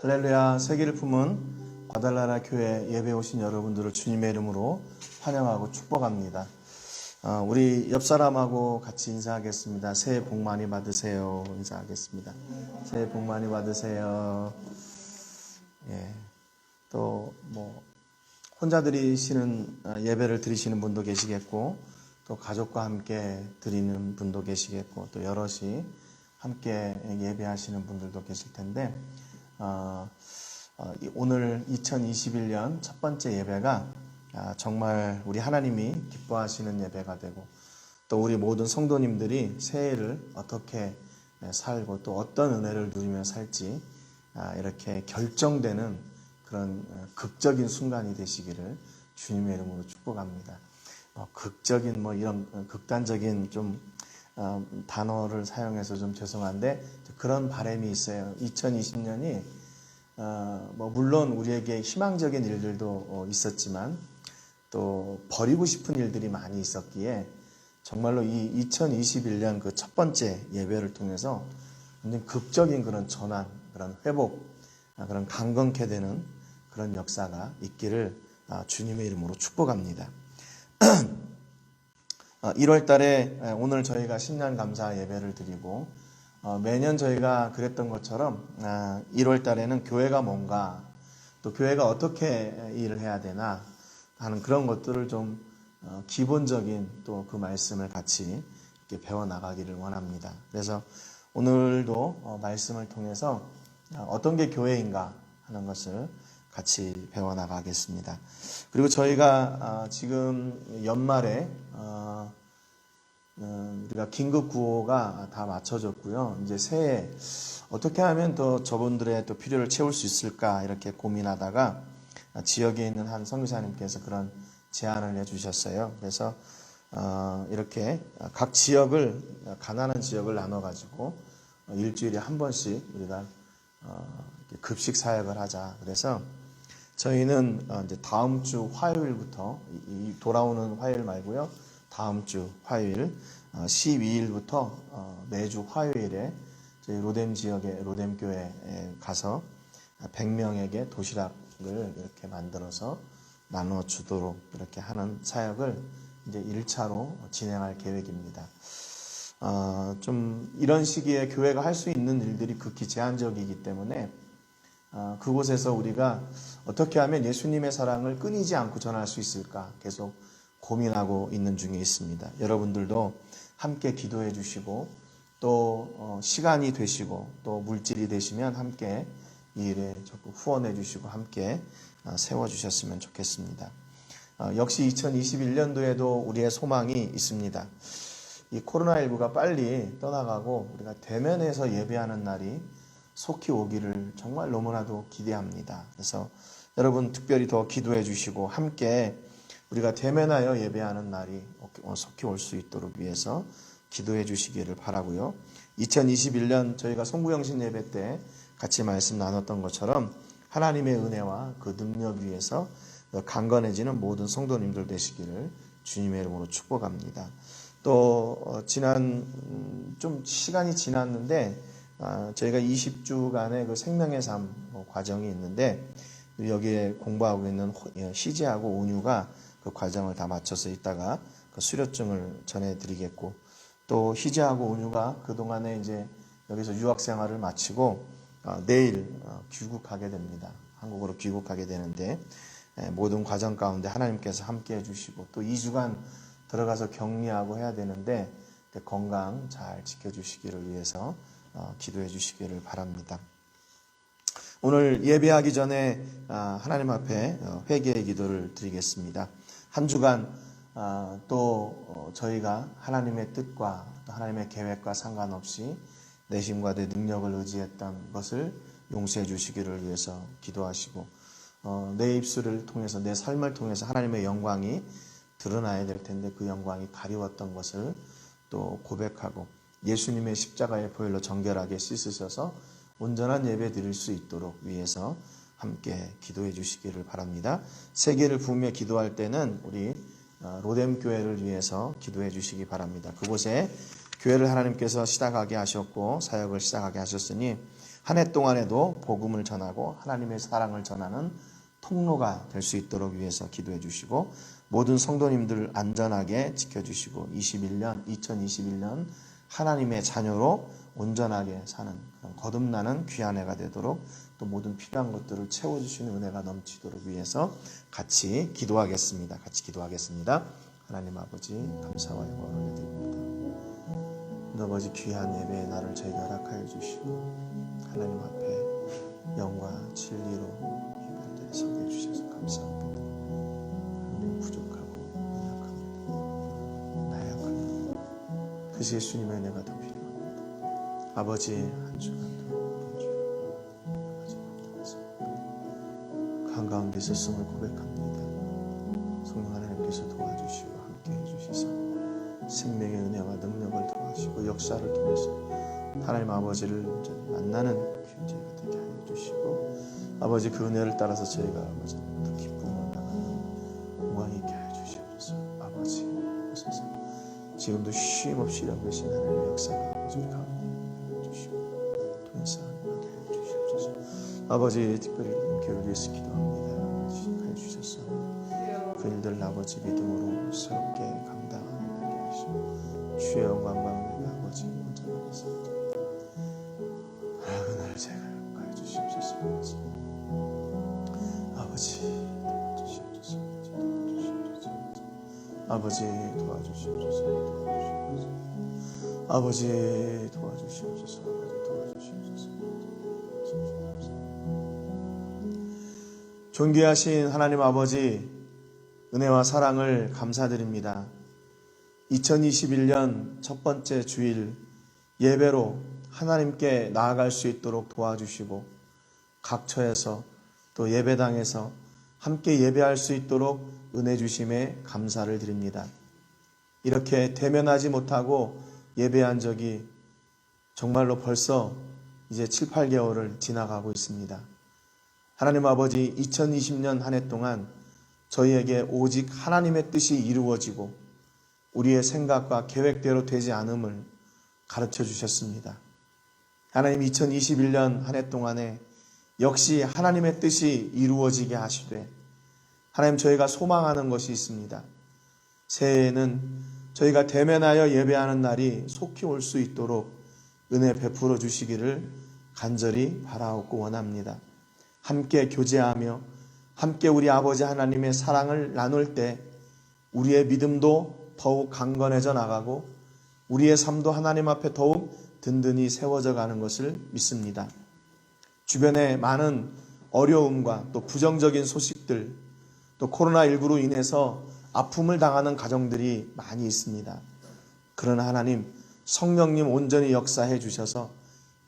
할렐루야. 세계를 품은 과달라라 교회 예배 오신 여러분들을 주님의 이름으로 환영하고 축복합니다. 우리 옆 사람하고 같이 인사하겠습니다. 새해 복 많이 받으세요. 인사하겠습니다. 새해 복 많이 받으세요. 예. 또 혼자 드리시는 예배를 드리시는 분도 계시겠고, 또 가족과 함께 드리는 분도 계시겠고, 또 여럿이 함께 예배하시는 분들도 계실 텐데, 오늘 2021년 첫 번째 예배가 정말 우리 하나님이 기뻐하시는 예배가 되고, 또 우리 모든 성도님들이 새해를 어떻게 살고 또 어떤 은혜를 누리며 살지 이렇게 결정되는 그런 극적인 순간이 되시기를 주님의 이름으로 축복합니다. 극적인 이런 극단적인 좀 단어를 사용해서 좀 죄송한데 그런 바람이 있어요. 2020년이 물론 우리에게 희망적인 일들도 있었지만 또 버리고 싶은 일들이 많이 있었기에 정말로 이 2021년 그 첫 번째 예배를 통해서 완전 극적인 그런 전환, 그런 회복, 그런 강건케 되는 그런 역사가 있기를 주님의 이름으로 축복합니다. 1월 달에 오늘 저희가 신년 감사 예배를 드리고, 매년 저희가 그랬던 것처럼 1월 달에는 교회가 뭔가, 또 교회가 어떻게 일을 해야 되나 하는 그런 것들을 좀 기본적인 또 그 말씀을 같이 이렇게 배워나가기를 원합니다. 그래서 오늘도 말씀을 통해서 어떤 게 교회인가 하는 것을 같이 배워나가겠습니다. 그리고 저희가 지금 연말에 우리가 긴급 구호가 다 맞춰졌고요. 이제 새해 어떻게 하면 더 저분들의 또 필요를 채울 수 있을까 이렇게 고민하다가 지역에 있는 한 선교사님께서 그런 제안을 해주셨어요. 그래서 이렇게 각 지역을, 가난한 지역을 나눠가지고 일주일에 한 번씩 우리가 급식 사역을 하자. 그래서 저희는 이제 다음 주 화요일부터, 돌아오는 화요일 말고요, 다음 주 화요일 12일부터 매주 화요일에 저희 로뎀 지역의 로뎀 교회에 가서 100명에게 도시락을 이렇게 만들어서 나눠 주도록 이렇게 하는 사역을 이제 1차로 진행할 계획입니다. 좀 이런 시기에 교회가 할 수 있는 일들이 극히 제한적이기 때문에 그곳에서 우리가 어떻게 하면 예수님의 사랑을 끊이지 않고 전할 수 있을까 계속 고민하고 있는 중에 있습니다. 여러분들도 함께 기도해 주시고 또 시간이 되시고 또 물질이 되시면 함께 이 일에 적극 후원해 주시고 함께 세워주셨으면 좋겠습니다. 역시 2021년도에도 우리의 소망이 있습니다. 이 코로나19가 빨리 떠나가고 우리가 대면에서 예배하는 날이 속히 오기를 정말 너무나도 기대합니다. 그래서 여러분 특별히 더 기도해 주시고 함께 우리가 대면하여 예배하는 날이 속히 올 수 있도록 위해서 기도해 주시기를 바라고요. 2021년 저희가 송구영신 예배 때 같이 말씀 나눴던 것처럼 하나님의 은혜와 그 능력 위에서 강건해지는 모든 성도님들 되시기를 주님의 이름으로 축복합니다. 또 지난 좀 시간이 지났는데 저희가 20주간의 그 생명의 삶 과정이 있는데 여기에 공부하고 있는 희재하고 온유가 그 과정을 다 마쳐서 있다가 그 수료증을 전해드리겠고, 또 희재하고 온유가 그동안에 이제 여기서 유학 생활을 마치고 내일 귀국하게 됩니다. 한국으로 귀국하게 되는데 모든 과정 가운데 하나님께서 함께 해주시고 또 2주간 들어가서 격리하고 해야 되는데 건강 잘 지켜주시기를 위해서 기도해 주시기를 바랍니다. 오늘 예배하기 전에 하나님 앞에 회개의 기도를 드리겠습니다. 한 주간 또 저희가 하나님의 뜻과 하나님의 계획과 상관없이 내심과 내 능력을 의지했던 것을 용서해 주시기를 위해서 기도하시고, 내 입술을 통해서 내 삶을 통해서 하나님의 영광이 드러나야 될 텐데 그 영광이 가리웠던 것을 또 고백하고 예수님의 십자가의 보혈로 정결하게 씻으셔서 온전한 예배 드릴 수 있도록 위해서 함께 기도해 주시기를 바랍니다. 세계를 부으며 기도할 때는 우리 로뎀 교회를 위해서 기도해 주시기 바랍니다. 그곳에 교회를 하나님께서 시작하게 하셨고 사역을 시작하게 하셨으니 한 해 동안에도 복음을 전하고 하나님의 사랑을 전하는 통로가 될 수 있도록 위해서 기도해 주시고, 모든 성도님들 안전하게 지켜주시고 2021년 하나님의 자녀로 온전하게 사는 거듭나는 귀한 해가 되도록, 또 모든 필요한 것들을 채워주시는 은혜가 넘치도록 위해서 같이 기도하겠습니다. 하나님 아버지, 감사와 영광을 드립니다. 아버지, 귀한 예배의 날을 저희가 허락하여 주시고 하나님 앞에 영과 진리로 예배를 섬겨 주셔서 감사합니다. 하나님, 부족하고 연약합니다. 나약합니다. 그래서 예수님의 은혜가 더 필요합니다. 아버지, 한 주간도 한가운데 있었음을 고백합니다. 성령 하나님께서 도와주시고 함께해 주시사 생명의 은혜와 능력을 더하시고 역사를 통해서 하나님 아버지를 만나는 저희가 되게 하여 주시고, 아버지 그 은혜를 따라서 저희가 아버지 더 기쁨을 나가는 영광 있게 하여 주시옵소서. 아버지, 오소서. 지금도 쉼 없이 일하고 계신 하나님의 역사가 아버지 우리 가운데 주시고 통해서 하게 하여 주시옵소서. 아버지, 특별히 교회를 위해서 기도합니다. 하여 주셔서 그 일들을 아버지 믿음으로 새롭게 감당하게 하게 하시고 주의 영광과 은혜가 아버지 온전하게 쌓여 그날 제가 가여 주시옵소서. 아버지 도와주시옵소서. 아버지 도와주시옵소서. 아버지 도와주시옵소서. 존귀하신 하나님 아버지, 은혜와 사랑을 감사드립니다. 2021년 첫 번째 주일 예배로 하나님께 나아갈 수 있도록 도와주시고, 각 처에서 또 예배당에서 함께 예배할 수 있도록 은혜 주심에 감사를 드립니다. 이렇게 대면하지 못하고 예배한 적이 정말로 벌써 이제 7, 8개월을 지나가고 있습니다. 하나님 아버지, 2020년 한 해 동안 저희에게 오직 하나님의 뜻이 이루어지고 우리의 생각과 계획대로 되지 않음을 가르쳐 주셨습니다. 하나님, 2021년 한 해 동안에 역시 하나님의 뜻이 이루어지게 하시되, 하나님, 저희가 소망하는 것이 있습니다. 새해에는 저희가 대면하여 예배하는 날이 속히 올 수 있도록 은혜 베풀어 주시기를 간절히 바라옵고 원합니다. 함께 교제하며 함께 우리 아버지 하나님의 사랑을 나눌 때 우리의 믿음도 더욱 강건해져 나가고 우리의 삶도 하나님 앞에 더욱 든든히 세워져 가는 것을 믿습니다. 주변에 많은 어려움과 또 부정적인 소식들, 또 코로나19로 인해서 아픔을 당하는 가정들이 많이 있습니다. 그러나 하나님, 성령님 온전히 역사해 주셔서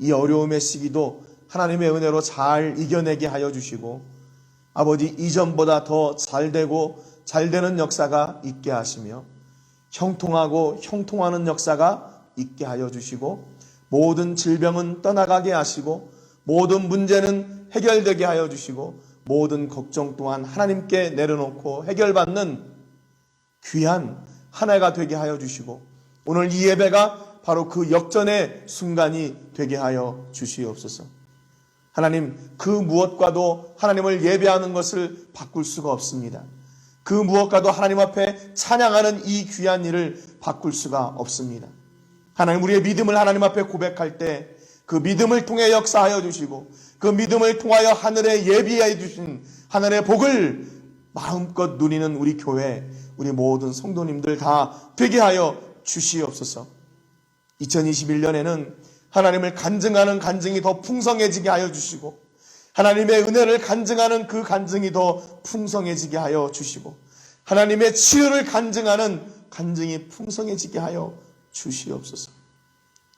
이 어려움의 시기도 하나님의 은혜로 잘 이겨내게 하여 주시고, 아버지, 이전보다 더 잘되고 잘되는 역사가 있게 하시며 형통하고 형통하는 역사가 있게 하여 주시고, 모든 질병은 떠나가게 하시고 모든 문제는 해결되게 하여 주시고 모든 걱정 또한 하나님께 내려놓고 해결받는 귀한 한 해가 되게 하여 주시고, 오늘 이 예배가 바로 그 역전의 순간이 되게 하여 주시옵소서. 하나님, 그 무엇과도 하나님을 예배하는 것을 바꿀 수가 없습니다. 그 무엇과도 하나님 앞에 찬양하는 이 귀한 일을 바꿀 수가 없습니다. 하나님, 우리의 믿음을 하나님 앞에 고백할 때 그 믿음을 통해 역사하여 주시고 그 믿음을 통하여 하늘에 예비해 주신 하늘의 복을 마음껏 누리는 우리 교회, 우리 모든 성도님들 다 되게 하여 주시옵소서. 2021년에는 하나님을 간증하는 간증이 더 풍성해지게 하여 주시고 하나님의 은혜를 간증하는 그 간증이 더 풍성해지게 하여 주시고 하나님의 치유를 간증하는 간증이 풍성해지게 하여 주시옵소서.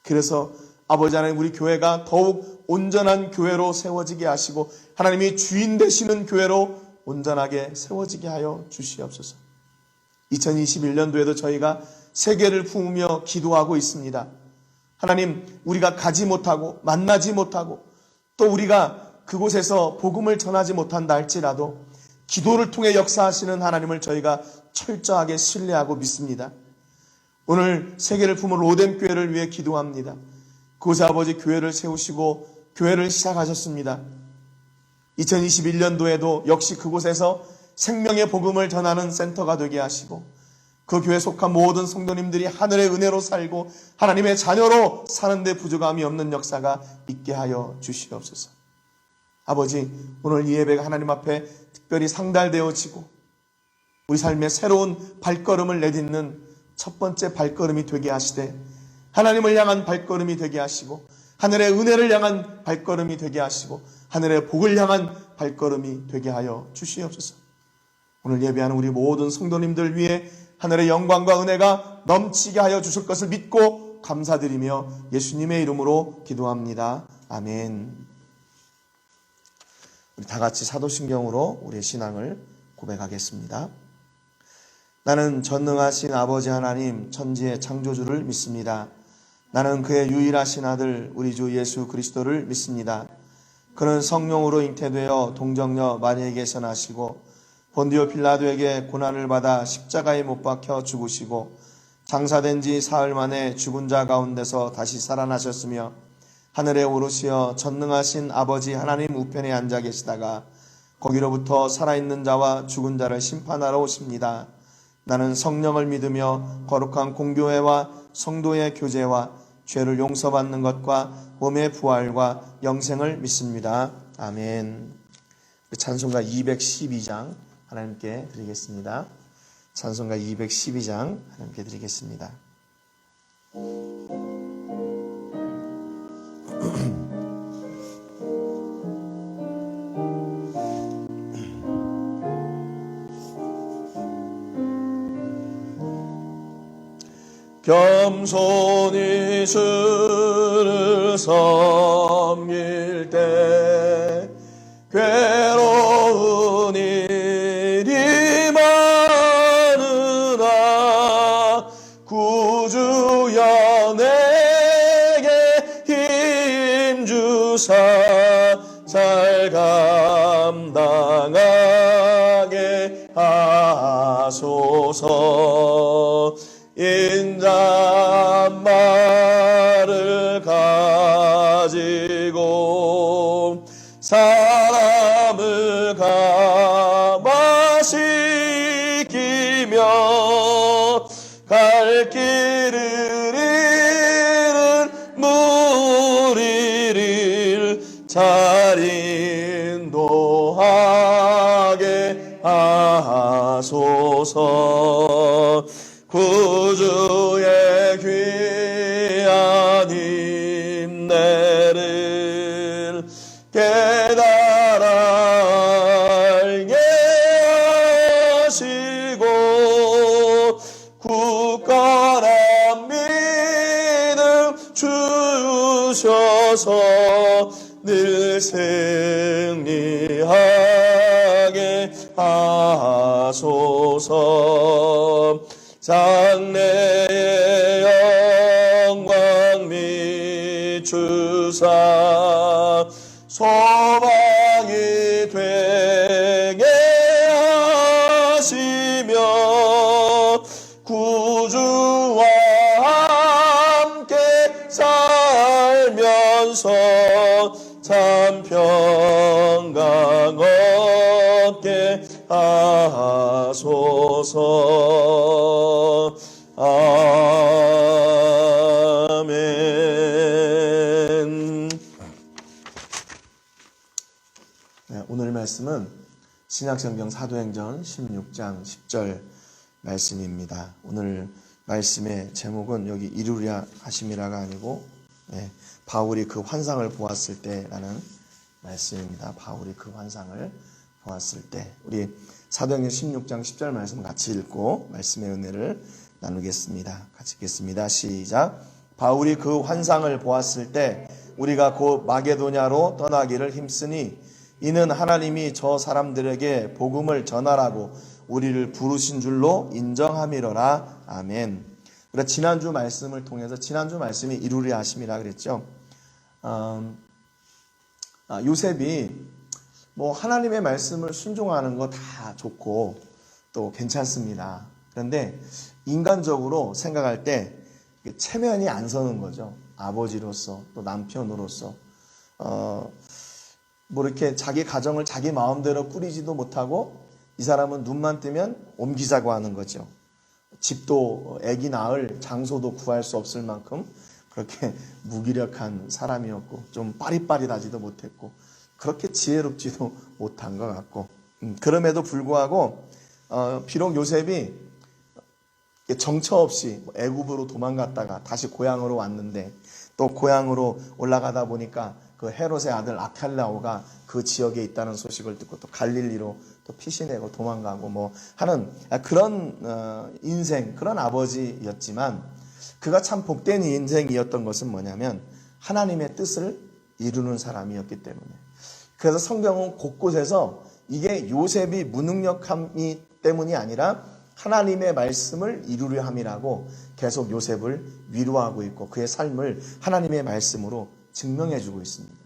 그래서 아버지 하나님, 우리 교회가 더욱 온전한 교회로 세워지게 하시고 하나님이 주인 되시는 교회로 온전하게 세워지게 하여 주시옵소서. 2021년도에도 저희가 세계를 품으며 기도하고 있습니다. 하나님, 우리가 가지 못하고 만나지 못하고 또 우리가 그곳에서 복음을 전하지 못한다 할지라도 기도를 통해 역사하시는 하나님을 저희가 철저하게 신뢰하고 믿습니다. 오늘 세계를 품은 로뎀 교회를 위해 기도합니다. 그곳에 아버지 교회를 세우시고 교회를 시작하셨습니다. 2021년도에도 역시 그곳에서 생명의 복음을 전하는 센터가 되게 하시고 그 교회에 속한 모든 성도님들이 하늘의 은혜로 살고 하나님의 자녀로 사는데 부족함이 없는 역사가 있게 하여 주시옵소서. 아버지, 오늘 이 예배가 하나님 앞에 특별히 상달되어지고 우리 삶의 새로운 발걸음을 내딛는 첫 번째 발걸음이 되게 하시되 하나님을 향한 발걸음이 되게 하시고 하늘의 은혜를 향한 발걸음이 되게 하시고 하늘의 복을 향한 발걸음이 되게 하여 주시옵소서. 오늘 예배하는 우리 모든 성도님들 위해 하늘의 영광과 은혜가 넘치게 하여 주실 것을 믿고 감사드리며 예수님의 이름으로 기도합니다. 아멘. 우리 다 같이 사도신경으로 우리의 신앙을 고백하겠습니다. 나는 전능하신 아버지 하나님 천지의 창조주를 믿습니다. 나는 그의 유일하신 아들 우리 주 예수 그리스도를 믿습니다. 그는 성령으로 잉태되어 동정녀 마리아에게서 나시고 본디오 빌라도에게 고난을 받아 십자가에 못 박혀 죽으시고 장사된 지 사흘 만에 죽은 자 가운데서 다시 살아나셨으며 하늘에 오르시어 전능하신 아버지 하나님 우편에 앉아 계시다가 거기로부터 살아있는 자와 죽은 자를 심판하러 오십니다. 나는 성령을 믿으며 거룩한 공교회와 성도의 교제와 죄를 용서받는 것과 몸의 부활과 영생을 믿습니다. 아멘. 찬송가 212장 하나님께 드리겠습니다. 찬송가 212장 하나님께 드리겠습니다. 겸손히 주를 섬길 때 괴로운 일이 많으나 구주여 내게 힘주사 잘 감당하게 하소서. 인자말을 가지고 사람을 감화시키며 갈 길을 잃은 무리를 잘 인도하게 하소서. 구주의 귀한 인내를 깨달아 알게 하시고 굳건한 믿음 주셔서 늘 승리하게 하소서. 장래의 영광 미주사 소망이 되게 하시며 구주와 함께 살면서 참 평강 얻게 하소서. 아멘. 네, 오늘 말씀은 신약성경 사도행전 16장 10절 말씀입니다. 오늘 말씀의 제목은 여기 이루리라 하심이라가 아니고 바울이 그 환상을 보았을 때라는 말씀입니다. 바울이 그 환상을 보았을 때. 우리 사도행전 16장 10절 말씀 같이 읽고 말씀의 은혜를 나누겠습니다. 같이 읽겠습니다. 시작. 바울이 그 환상을 보았을 때 우리가 곧 마게도냐로 떠나기를 힘쓰니 이는 하나님이 저 사람들에게 복음을 전하라고 우리를 부르신 줄로 인정함이로라. 아멘. 우리가 지난주 말씀을 통해서 지난주 말씀이 이루리라 하심이라 그랬죠. 요셉이 하나님의 말씀을 순종하는 거 다 좋고 또 괜찮습니다. 그런데 인간적으로 생각할 때 체면이 안 서는 거죠. 아버지로서 또 남편으로서 뭐 이렇게 자기 가정을 자기 마음대로 꾸리지도 못하고 이 사람은 눈만 뜨면 옮기자고 하는 거죠. 집도 아기 낳을 장소도 구할 수 없을 만큼 그렇게 무기력한 사람이었고 좀 빠릿빠릿하지도 못했고 그렇게 지혜롭지도 못한 것 같고 그럼에도 불구하고 비록 요셉이 정처 없이 애굽으로 도망갔다가 다시 고향으로 왔는데 또 고향으로 올라가다 보니까 그 헤롯의 아들 아켈라오가 그 지역에 있다는 소식을 듣고 또 갈릴리로 또 피신내고 도망가고 뭐 하는 그런 인생, 그런 아버지였지만 그가 참 복된 인생이었던 것은 뭐냐면 하나님의 뜻을 이루는 사람이었기 때문에. 그래서 성경은 곳곳에서 이게 요셉이 무능력함이 때문이 아니라 하나님의 말씀을 이루려 함이라고 계속 요셉을 위로하고 있고 그의 삶을 하나님의 말씀으로 증명해주고 있습니다.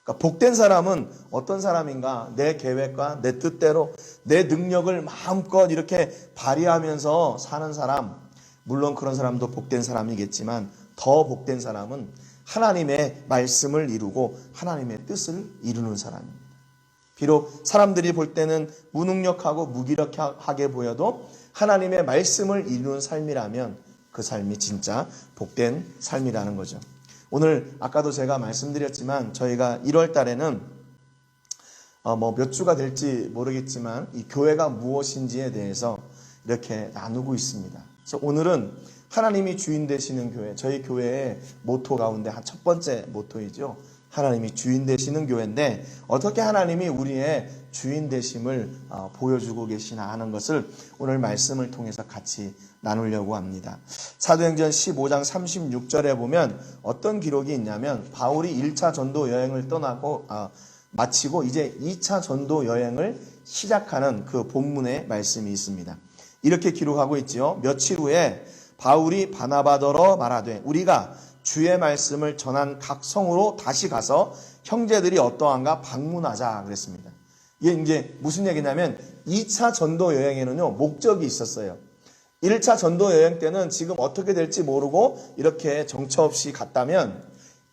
그러니까 복된 사람은 어떤 사람인가? 내 계획과 내 뜻대로 내 능력을 마음껏 이렇게 발휘하면서 사는 사람, 물론 그런 사람도 복된 사람이겠지만 더 복된 사람은 하나님의 말씀을 이루고 하나님의 뜻을 이루는 사람입니다. 비록 사람들이 볼 때는 무능력하고 무기력하게 보여도 하나님의 말씀을 이루는 삶이라면 그 삶이 진짜 복된 삶이라는 거죠. 오늘 아까도 제가 말씀드렸지만 저희가 1월 달에는 뭐 몇 주가 될지 모르겠지만 이 교회가 무엇인지에 대해서 이렇게 나누고 있습니다. 그래서 오늘은 하나님이 주인 되시는 교회, 저희 교회의 모토 가운데 첫 번째 모토이죠. 하나님이 주인 되시는 교회인데 어떻게 하나님이 우리의 주인 되심을 보여주고 계시나 하는 것을 오늘 말씀을 통해서 같이 나누려고 합니다. 사도행전 15장 36절에 보면 어떤 기록이 있냐면 바울이 1차 전도 여행을 떠나고 마치고 이제 2차 전도 여행을 시작하는 그 본문의 말씀이 있습니다. 이렇게 기록하고 있죠. 며칠 후에 바울이 바나바더러 말하되 우리가 주의 말씀을 전한 각 성으로 다시 가서 형제들이 어떠한가 방문하자 그랬습니다. 이게 이제 무슨 얘기냐면 2차 전도 여행에는요 목적이 있었어요. 1차 전도 여행 때는 지금 어떻게 될지 모르고 이렇게 정처 없이 갔다면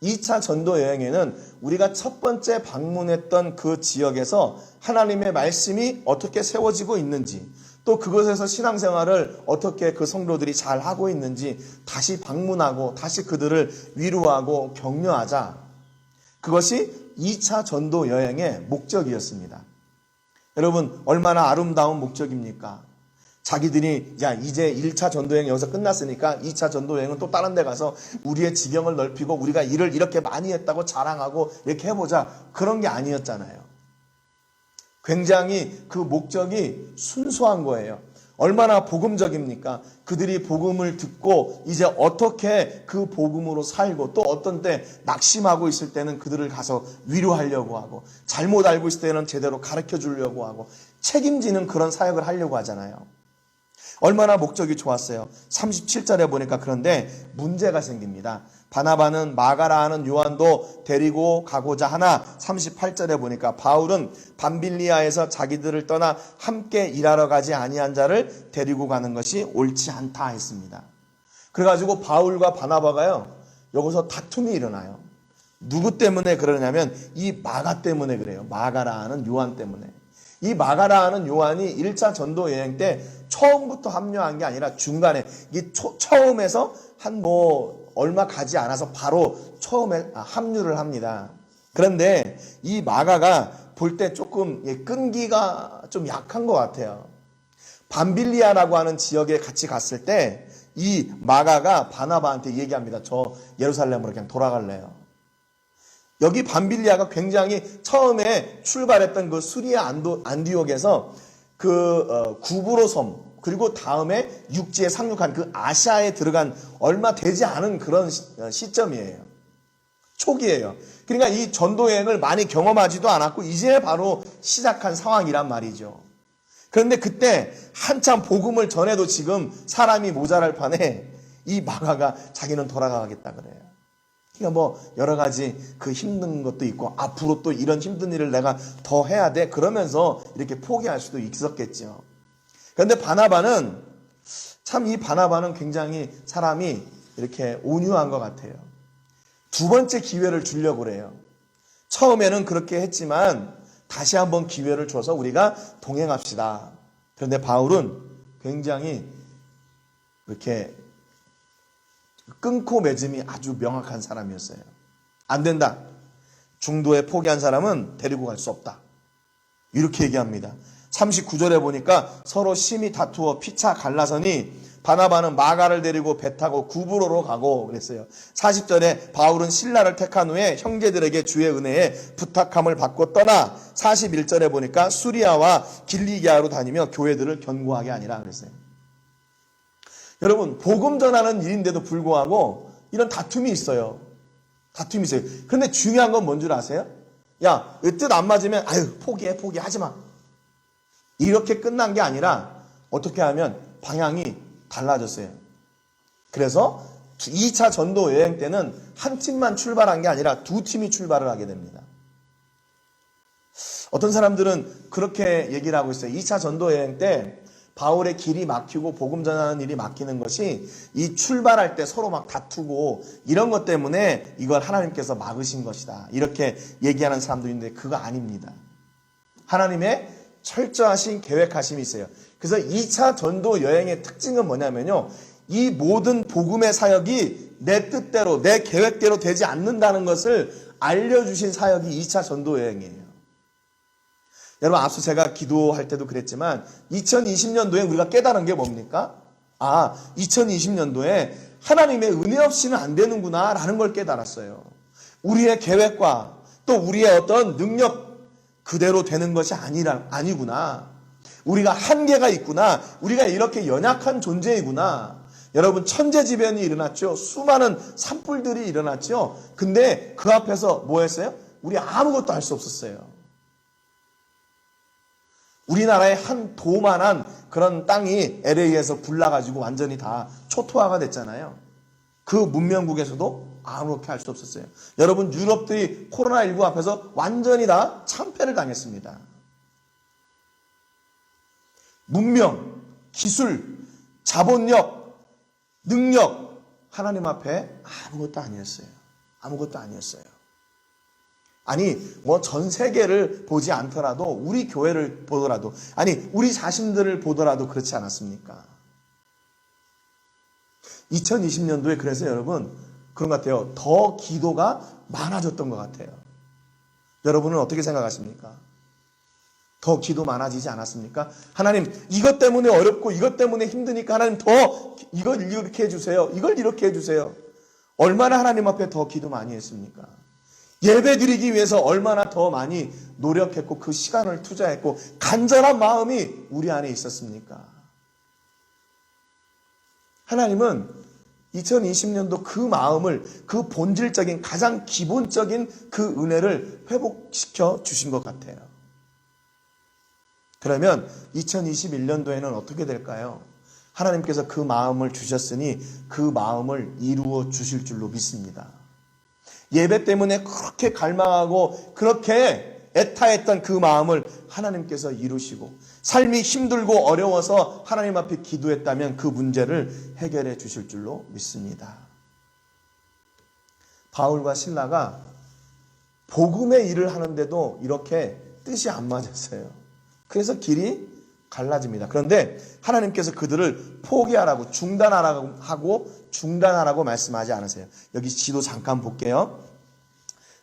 2차 전도 여행에는 우리가 첫 번째 방문했던 그 지역에서 하나님의 말씀이 어떻게 세워지고 있는지 또 그것에서 신앙생활을 어떻게 그 성도들이 잘 하고 있는지 다시 방문하고 다시 그들을 위로하고 격려하자. 그것이 2차 전도 여행의 목적이었습니다. 여러분 얼마나 아름다운 목적입니까? 자기들이 이제 1차 전도여행 여기서 끝났으니까 2차 전도여행은 또 다른 데 가서 우리의 지경을 넓히고 우리가 일을 이렇게 많이 했다고 자랑하고 이렇게 해보자. 그런 게 아니었잖아요. 굉장히 그 목적이 순수한 거예요. 얼마나 복음적입니까? 그들이 복음을 듣고 이제 어떻게 그 복음으로 살고 또 어떤 때 낙심하고 있을 때는 그들을 가서 위로하려고 하고 잘못 알고 있을 때는 제대로 가르쳐 주려고 하고 책임지는 그런 사역을 하려고 하잖아요. 얼마나 목적이 좋았어요. 37절에 보니까 그런데 문제가 생깁니다. 바나바는 마가라 하는 요한도 데리고 가고자 하나 38절에 보니까 바울은 밤빌리아에서 자기들을 떠나 함께 일하러 가지 아니한 자를 데리고 가는 것이 옳지 않다 했습니다. 그래가지고 바울과 바나바가요 여기서 다툼이 일어나요. 누구 때문에 그러냐면 이 마가 때문에 그래요. 마가라 하는 요한 때문에. 이 마가라 하는 요한이 1차 전도 여행 때 처음부터 합류한 게 아니라 중간에 처음에서 한 얼마 가지 않아서 바로 처음에 합류를 합니다. 그런데 이 마가가 볼 때 조금 끈기가 좀 약한 것 같아요. 밤빌리아라고 하는 지역에 같이 갔을 때 이 마가가 바나바한테 얘기합니다. 저 예루살렘으로 그냥 돌아갈래요. 여기 밤빌리아가 굉장히 처음에 출발했던 그 수리아 안디옥에서 그 구브로 섬 그리고 다음에 육지에 상륙한 그 아시아에 들어간 얼마 되지 않은 그런 시점이에요. 초기예요. 그러니까 이 전도 여행을 많이 경험하지도 않았고 이제 바로 시작한 상황이란 말이죠. 그런데 그때 한참 복음을 전해도 지금 사람이 모자랄 판에 이 마가가 자기는 돌아가겠다 그래요. 그러니까 여러 가지 그 힘든 것도 있고 앞으로 또 이런 힘든 일을 내가 더 해야 돼 그러면서 이렇게 포기할 수도 있었겠죠. 그런데 바나바는 참 이 바나바는 굉장히 사람이 이렇게 온유한 것 같아요. 두 번째 기회를 주려고 그래요. 처음에는 그렇게 했지만 다시 한번 기회를 줘서 우리가 동행합시다. 그런데 바울은 굉장히 이렇게 끊고 맺음이 아주 명확한 사람이었어요. 안 된다. 중도에 포기한 사람은 데리고 갈 수 없다. 이렇게 얘기합니다. 39절에 보니까 서로 심히 다투어 피차 갈라서니 바나바는 마가를 데리고 배 타고 구브로로 가고 그랬어요. 40절에 바울은 실라를 택한 후에 형제들에게 주의 은혜에 부탁함을 받고 떠나 41절에 보니까 수리아와 길리기아로 다니며 교회들을 견고하게 하니라 그랬어요. 여러분, 복음 전하는 일인데도 불구하고 이런 다툼이 있어요. 다툼이 있어요. 그런데 중요한 건 뭔 줄 아세요? 야, 뜻 안 맞으면 아유 포기하지 마. 이렇게 끝난 게 아니라 어떻게 하면 방향이 달라졌어요. 그래서 2차 전도 여행 때는 한 팀만 출발한 게 아니라 두 팀이 출발을 하게 됩니다. 어떤 사람들은 그렇게 얘기를 하고 있어요. 2차 전도 여행 때 바울의 길이 막히고 복음 전하는 일이 막히는 것이 이 출발할 때 서로 막 다투고 이런 것 때문에 이걸 하나님께서 막으신 것이다. 이렇게 얘기하는 사람도 있는데 그거 아닙니다. 하나님의 철저하신 계획하심이 있어요. 그래서 2차 전도 여행의 특징은 뭐냐면요. 이 모든 복음의 사역이 내 뜻대로 내 계획대로 되지 않는다는 것을 알려주신 사역이 2차 전도 여행이에요. 여러분, 앞서 제가 기도할 때도 그랬지만 2020년도에 우리가 깨달은 게 뭡니까? 2020년도에 하나님의 은혜 없이는 안 되는구나 라는 걸 깨달았어요. 우리의 계획과 또 우리의 어떤 능력 그대로 되는 것이 아니구나. 우리가 한계가 있구나. 우리가 이렇게 연약한 존재이구나. 여러분, 천재지변이 일어났죠. 수많은 산불들이 일어났죠. 근데 그 앞에서 뭐 했어요? 우리 아무것도 할 수 없었어요. 우리나라의 한 도만한 그런 땅이 LA에서 불나가지고 완전히 다 초토화가 됐잖아요. 그 문명국에서도 아무렇게 할 수 없었어요. 여러분, 유럽들이 코로나19 앞에서 완전히 다 참패를 당했습니다. 문명, 기술, 자본력, 능력, 하나님 앞에 아무것도 아니었어요. 아무것도 아니었어요. 아니, 뭐 전 세계를 보지 않더라도 우리 교회를 보더라도, 아니 우리 자신들을 보더라도 그렇지 않았습니까? 2020년도에 그래서 여러분 그런 것 같아요. 더 기도가 많아졌던 것 같아요. 여러분은 어떻게 생각하십니까? 더 기도 많아지지 않았습니까? 하나님, 이것 때문에 어렵고 이것 때문에 힘드니까 하나님 더 이걸 이렇게 해주세요. 이걸 이렇게 해주세요. 얼마나 하나님 앞에 더 기도 많이 했습니까? 예배 드리기 위해서 얼마나 더 많이 노력했고 그 시간을 투자했고 간절한 마음이 우리 안에 있었습니까? 하나님은 2020년도 그 마음을, 그 본질적인 가장 기본적인 그 은혜를 회복시켜 주신 것 같아요. 그러면 2021년도에는 어떻게 될까요? 하나님께서 그 마음을 주셨으니 그 마음을 이루어 주실 줄로 믿습니다. 예배 때문에 그렇게 갈망하고 그렇게 애타했던 그 마음을 하나님께서 이루시고, 삶이 힘들고 어려워서 하나님 앞에 기도했다면 그 문제를 해결해 주실 줄로 믿습니다. 바울과 실라가 복음의 일을 하는데도 이렇게 뜻이 안 맞았어요. 그래서 길이 갈라집니다. 그런데 하나님께서 그들을 포기하라고 중단하라고 말씀하지 않으세요. 여기 지도 잠깐 볼게요.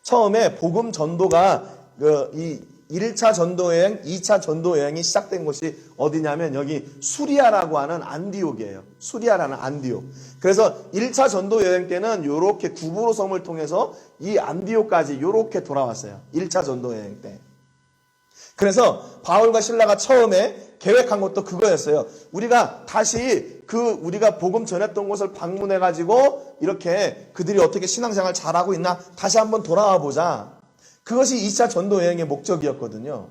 처음에 복음 전도가 이 1차 전도여행, 2차 전도여행이 시작된 곳이 어디냐면 여기 수리아라고 하는 안디옥이에요. 수리아라는 안디옥. 그래서 1차 전도여행 때는 이렇게 구브로 섬을 통해서 이 안디옥까지 이렇게 돌아왔어요. 1차 전도여행 때. 그래서 바울과 실라가 처음에 계획한 것도 그거였어요. 우리가 다시 우리가 복음 전했던 곳을 방문해가지고 이렇게 그들이 어떻게 신앙생활 잘하고 있나 다시 한번 돌아와 보자. 그것이 2차 전도 여행의 목적이었거든요.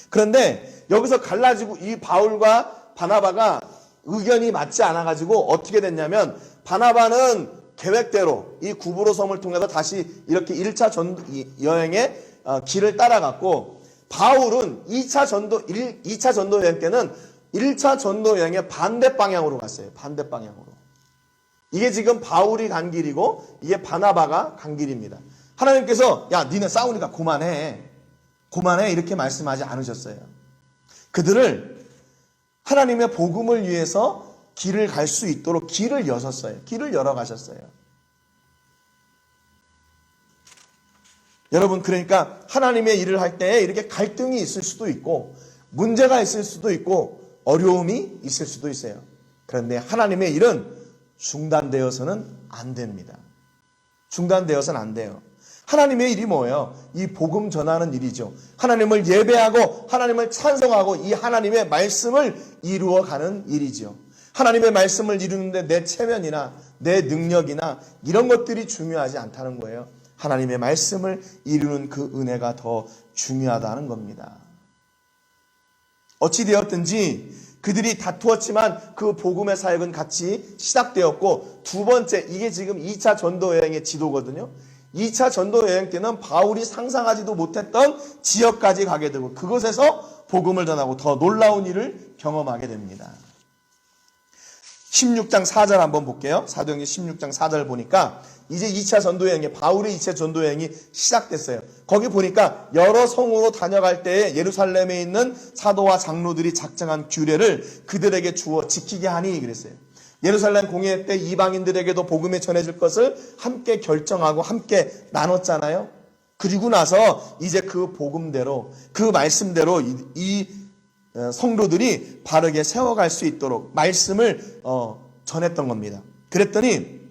그런데 여기서 갈라지고 이 바울과 바나바가 의견이 맞지 않아가지고 어떻게 됐냐면 바나바는 계획대로 이 구브로 섬을 통해서 다시 이렇게 1차 전도 여행의 길을 따라갔고, 바울은 2차 전도 여행 때는 1차 전도 여행의 반대 방향으로 갔어요. 반대 방향으로. 이게 지금 바울이 간 길이고 이게 바나바가 간 길입니다. 하나님께서 야 니네 싸우니까 그만해 이렇게 말씀하지 않으셨어요. 그들을 하나님의 복음을 위해서 길을 갈 수 있도록 길을 여셨어요. 길을 열어가셨어요. 여러분, 그러니까 하나님의 일을 할 때 이렇게 갈등이 있을 수도 있고 문제가 있을 수도 있고 어려움이 있을 수도 있어요. 그런데 하나님의 일은 중단되어서는 안 됩니다. 중단되어서는 안 돼요. 하나님의 일이 뭐예요? 이 복음 전하는 일이죠. 하나님을 예배하고 하나님을 찬송하고 이 하나님의 말씀을 이루어가는 일이죠. 하나님의 말씀을 이루는데 내 체면이나 내 능력이나 이런 것들이 중요하지 않다는 거예요. 하나님의 말씀을 이루는 그 은혜가 더 중요하다는 겁니다. 어찌되었든지 그들이 다투었지만 그 복음의 사역은 같이 시작되었고, 두 번째, 이게 지금 2차 전도 여행의 지도거든요. 2차 전도 여행 때는 바울이 상상하지도 못했던 지역까지 가게 되고 그곳에서 복음을 전하고 더 놀라운 일을 경험하게 됩니다. 16장 4절 한번 볼게요. 사도행전 16장 4절 보니까 이제 2차 전도여행이, 바울의 2차 전도여행이 시작됐어요. 거기 보니까 여러 성으로 다녀갈 때에 예루살렘에 있는 사도와 장로들이 작정한 규례를 그들에게 주어 지키게 하니 그랬어요. 예루살렘 공회 때 이방인들에게도 복음이 전해질 것을 함께 결정하고 함께 나눴잖아요. 그리고 나서 이제 그 복음대로, 그 말씀대로 이 성도들이 바르게 세워갈 수 있도록 말씀을 전했던 겁니다. 그랬더니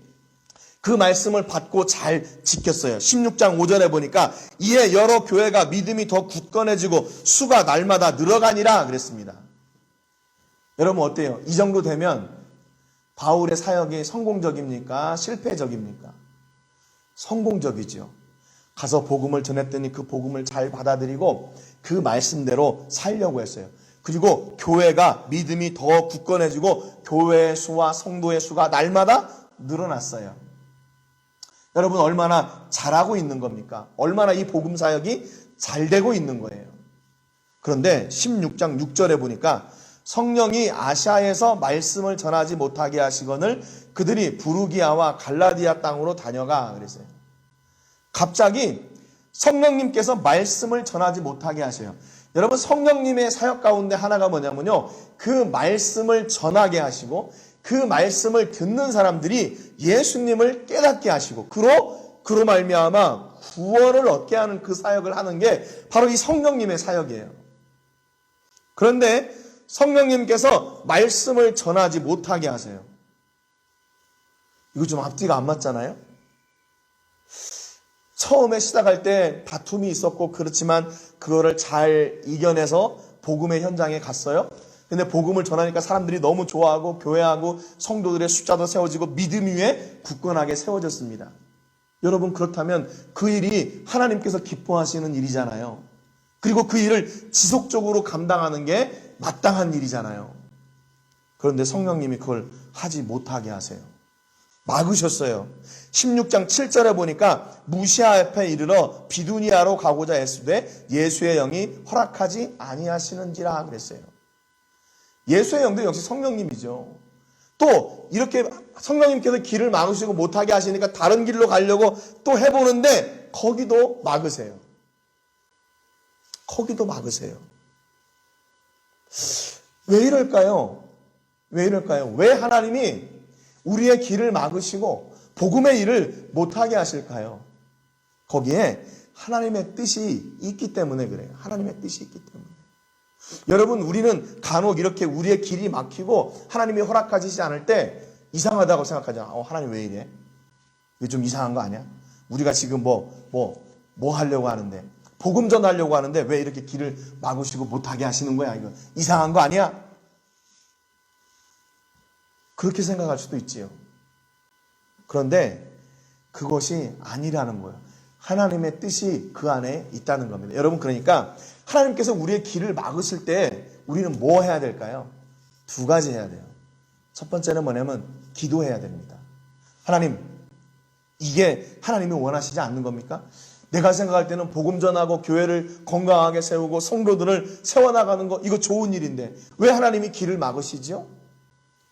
그 말씀을 받고 잘 지켰어요. 16장 5절에 보니까 이에 여러 교회가 믿음이 더 굳건해지고 수가 날마다 늘어가니라 그랬습니다. 여러분 어때요? 이 정도 되면 바울의 사역이 성공적입니까? 실패적입니까? 성공적이죠. 가서 복음을 전했더니 그 복음을 잘 받아들이고 그 말씀대로 살려고 했어요. 그리고 교회가 믿음이 더 굳건해지고 교회의 수와 성도의 수가 날마다 늘어났어요. 여러분 얼마나 잘하고 있는 겁니까? 얼마나 이 복음 사역이 잘 되고 있는 거예요. 그런데 16장 6절에 보니까 성령이 아시아에서 말씀을 전하지 못하게 하시거늘 그들이 부르기아와 갈라디아 땅으로 다녀가 그랬어요. 갑자기 성령님께서 말씀을 전하지 못하게 하셔요. 여러분 성령님의 사역 가운데 하나가 뭐냐면요, 그 말씀을 전하게 하시고 그 말씀을 듣는 사람들이 예수님을 깨닫게 하시고 그로 말미암아 구원을 얻게 하는 그 사역을 하는 게 바로 이 성령님의 사역이에요. 그런데 성령님께서 말씀을 전하지 못하게 하세요. 이거 좀 앞뒤가 안 맞잖아요? 처음에 시작할 때 다툼이 있었고 그렇지만 그거를 잘 이겨내서 복음의 현장에 갔어요. 근데 복음을 전하니까 사람들이 너무 좋아하고 교회하고 성도들의 숫자도 세워지고 믿음 위에 굳건하게 세워졌습니다. 여러분 그렇다면 그 일이 하나님께서 기뻐하시는 일이잖아요. 그리고 그 일을 지속적으로 감당하는 게 마땅한 일이잖아요. 그런데 성령님이 그걸 하지 못하게 하세요. 막으셨어요. 16장 7절에 보니까 무시아 앞에 이르러 비두니아로 가고자 했으되 예수의 영이 허락하지 아니하시는지라 그랬어요. 예수의 영도 역시 성령님이죠. 또 이렇게 성령님께서 길을 막으시고 못하게 하시니까 다른 길로 가려고 또 해보는데 거기도 막으세요. 거기도 막으세요. 왜 이럴까요? 왜 이럴까요? 왜 하나님이 우리의 길을 막으시고 복음의 일을 못하게 하실까요? 거기에 하나님의 뜻이 있기 때문에 그래요. 하나님의 뜻이 있기 때문에. 여러분 우리는 간혹 이렇게 우리의 길이 막히고 하나님이 허락하시지 않을 때 이상하다고 생각하잖아. 하나님 왜 이래? 이거 좀 이상한 거 아니야? 우리가 지금 뭐 하려고 하는데, 복음 전하려고 하는데 왜 이렇게 길을 막으시고 못하게 하시는 거야? 이거 이상한 거 아니야? 그렇게 생각할 수도 있지요. 그런데 그것이 아니라는 거예요. 하나님의 뜻이 그 안에 있다는 겁니다. 여러분 그러니까 하나님께서 우리의 길을 막으실 때 우리는 뭐 해야 될까요? 두 가지 해야 돼요. 첫 번째는 뭐냐면 기도해야 됩니다. 하나님, 이게 하나님이 원하시지 않는 겁니까? 내가 생각할 때는 복음 전하고 교회를 건강하게 세우고 성도들을 세워나가는 거 이거 좋은 일인데 왜 하나님이 길을 막으시죠?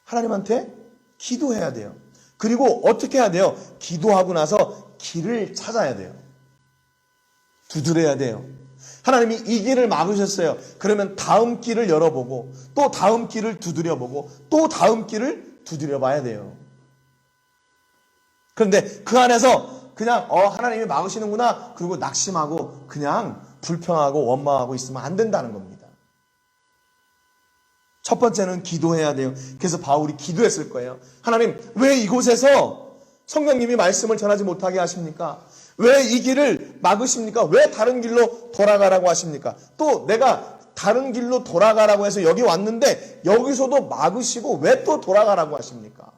하나님한테 기도해야 돼요. 그리고 어떻게 해야 돼요? 기도하고 나서 길을 찾아야 돼요. 두드려야 돼요. 하나님이 이 길을 막으셨어요. 그러면 다음 길을 열어보고 또 다음 길을 두드려보고 또 다음 길을 두드려봐야 돼요. 그런데 그 안에서 그냥 하나님이 막으시는구나 그리고 낙심하고 그냥 불평하고 원망하고 있으면 안 된다는 겁니다. 첫 번째는 기도해야 돼요. 그래서 바울이 기도했을 거예요. 하나님, 왜 이곳에서 성령님이 말씀을 전하지 못하게 하십니까? 왜 이 길을 막으십니까? 왜 다른 길로 돌아가라고 하십니까? 또 내가 다른 길로 돌아가라고 해서 여기 왔는데 여기서도 막으시고 왜 또 돌아가라고 하십니까?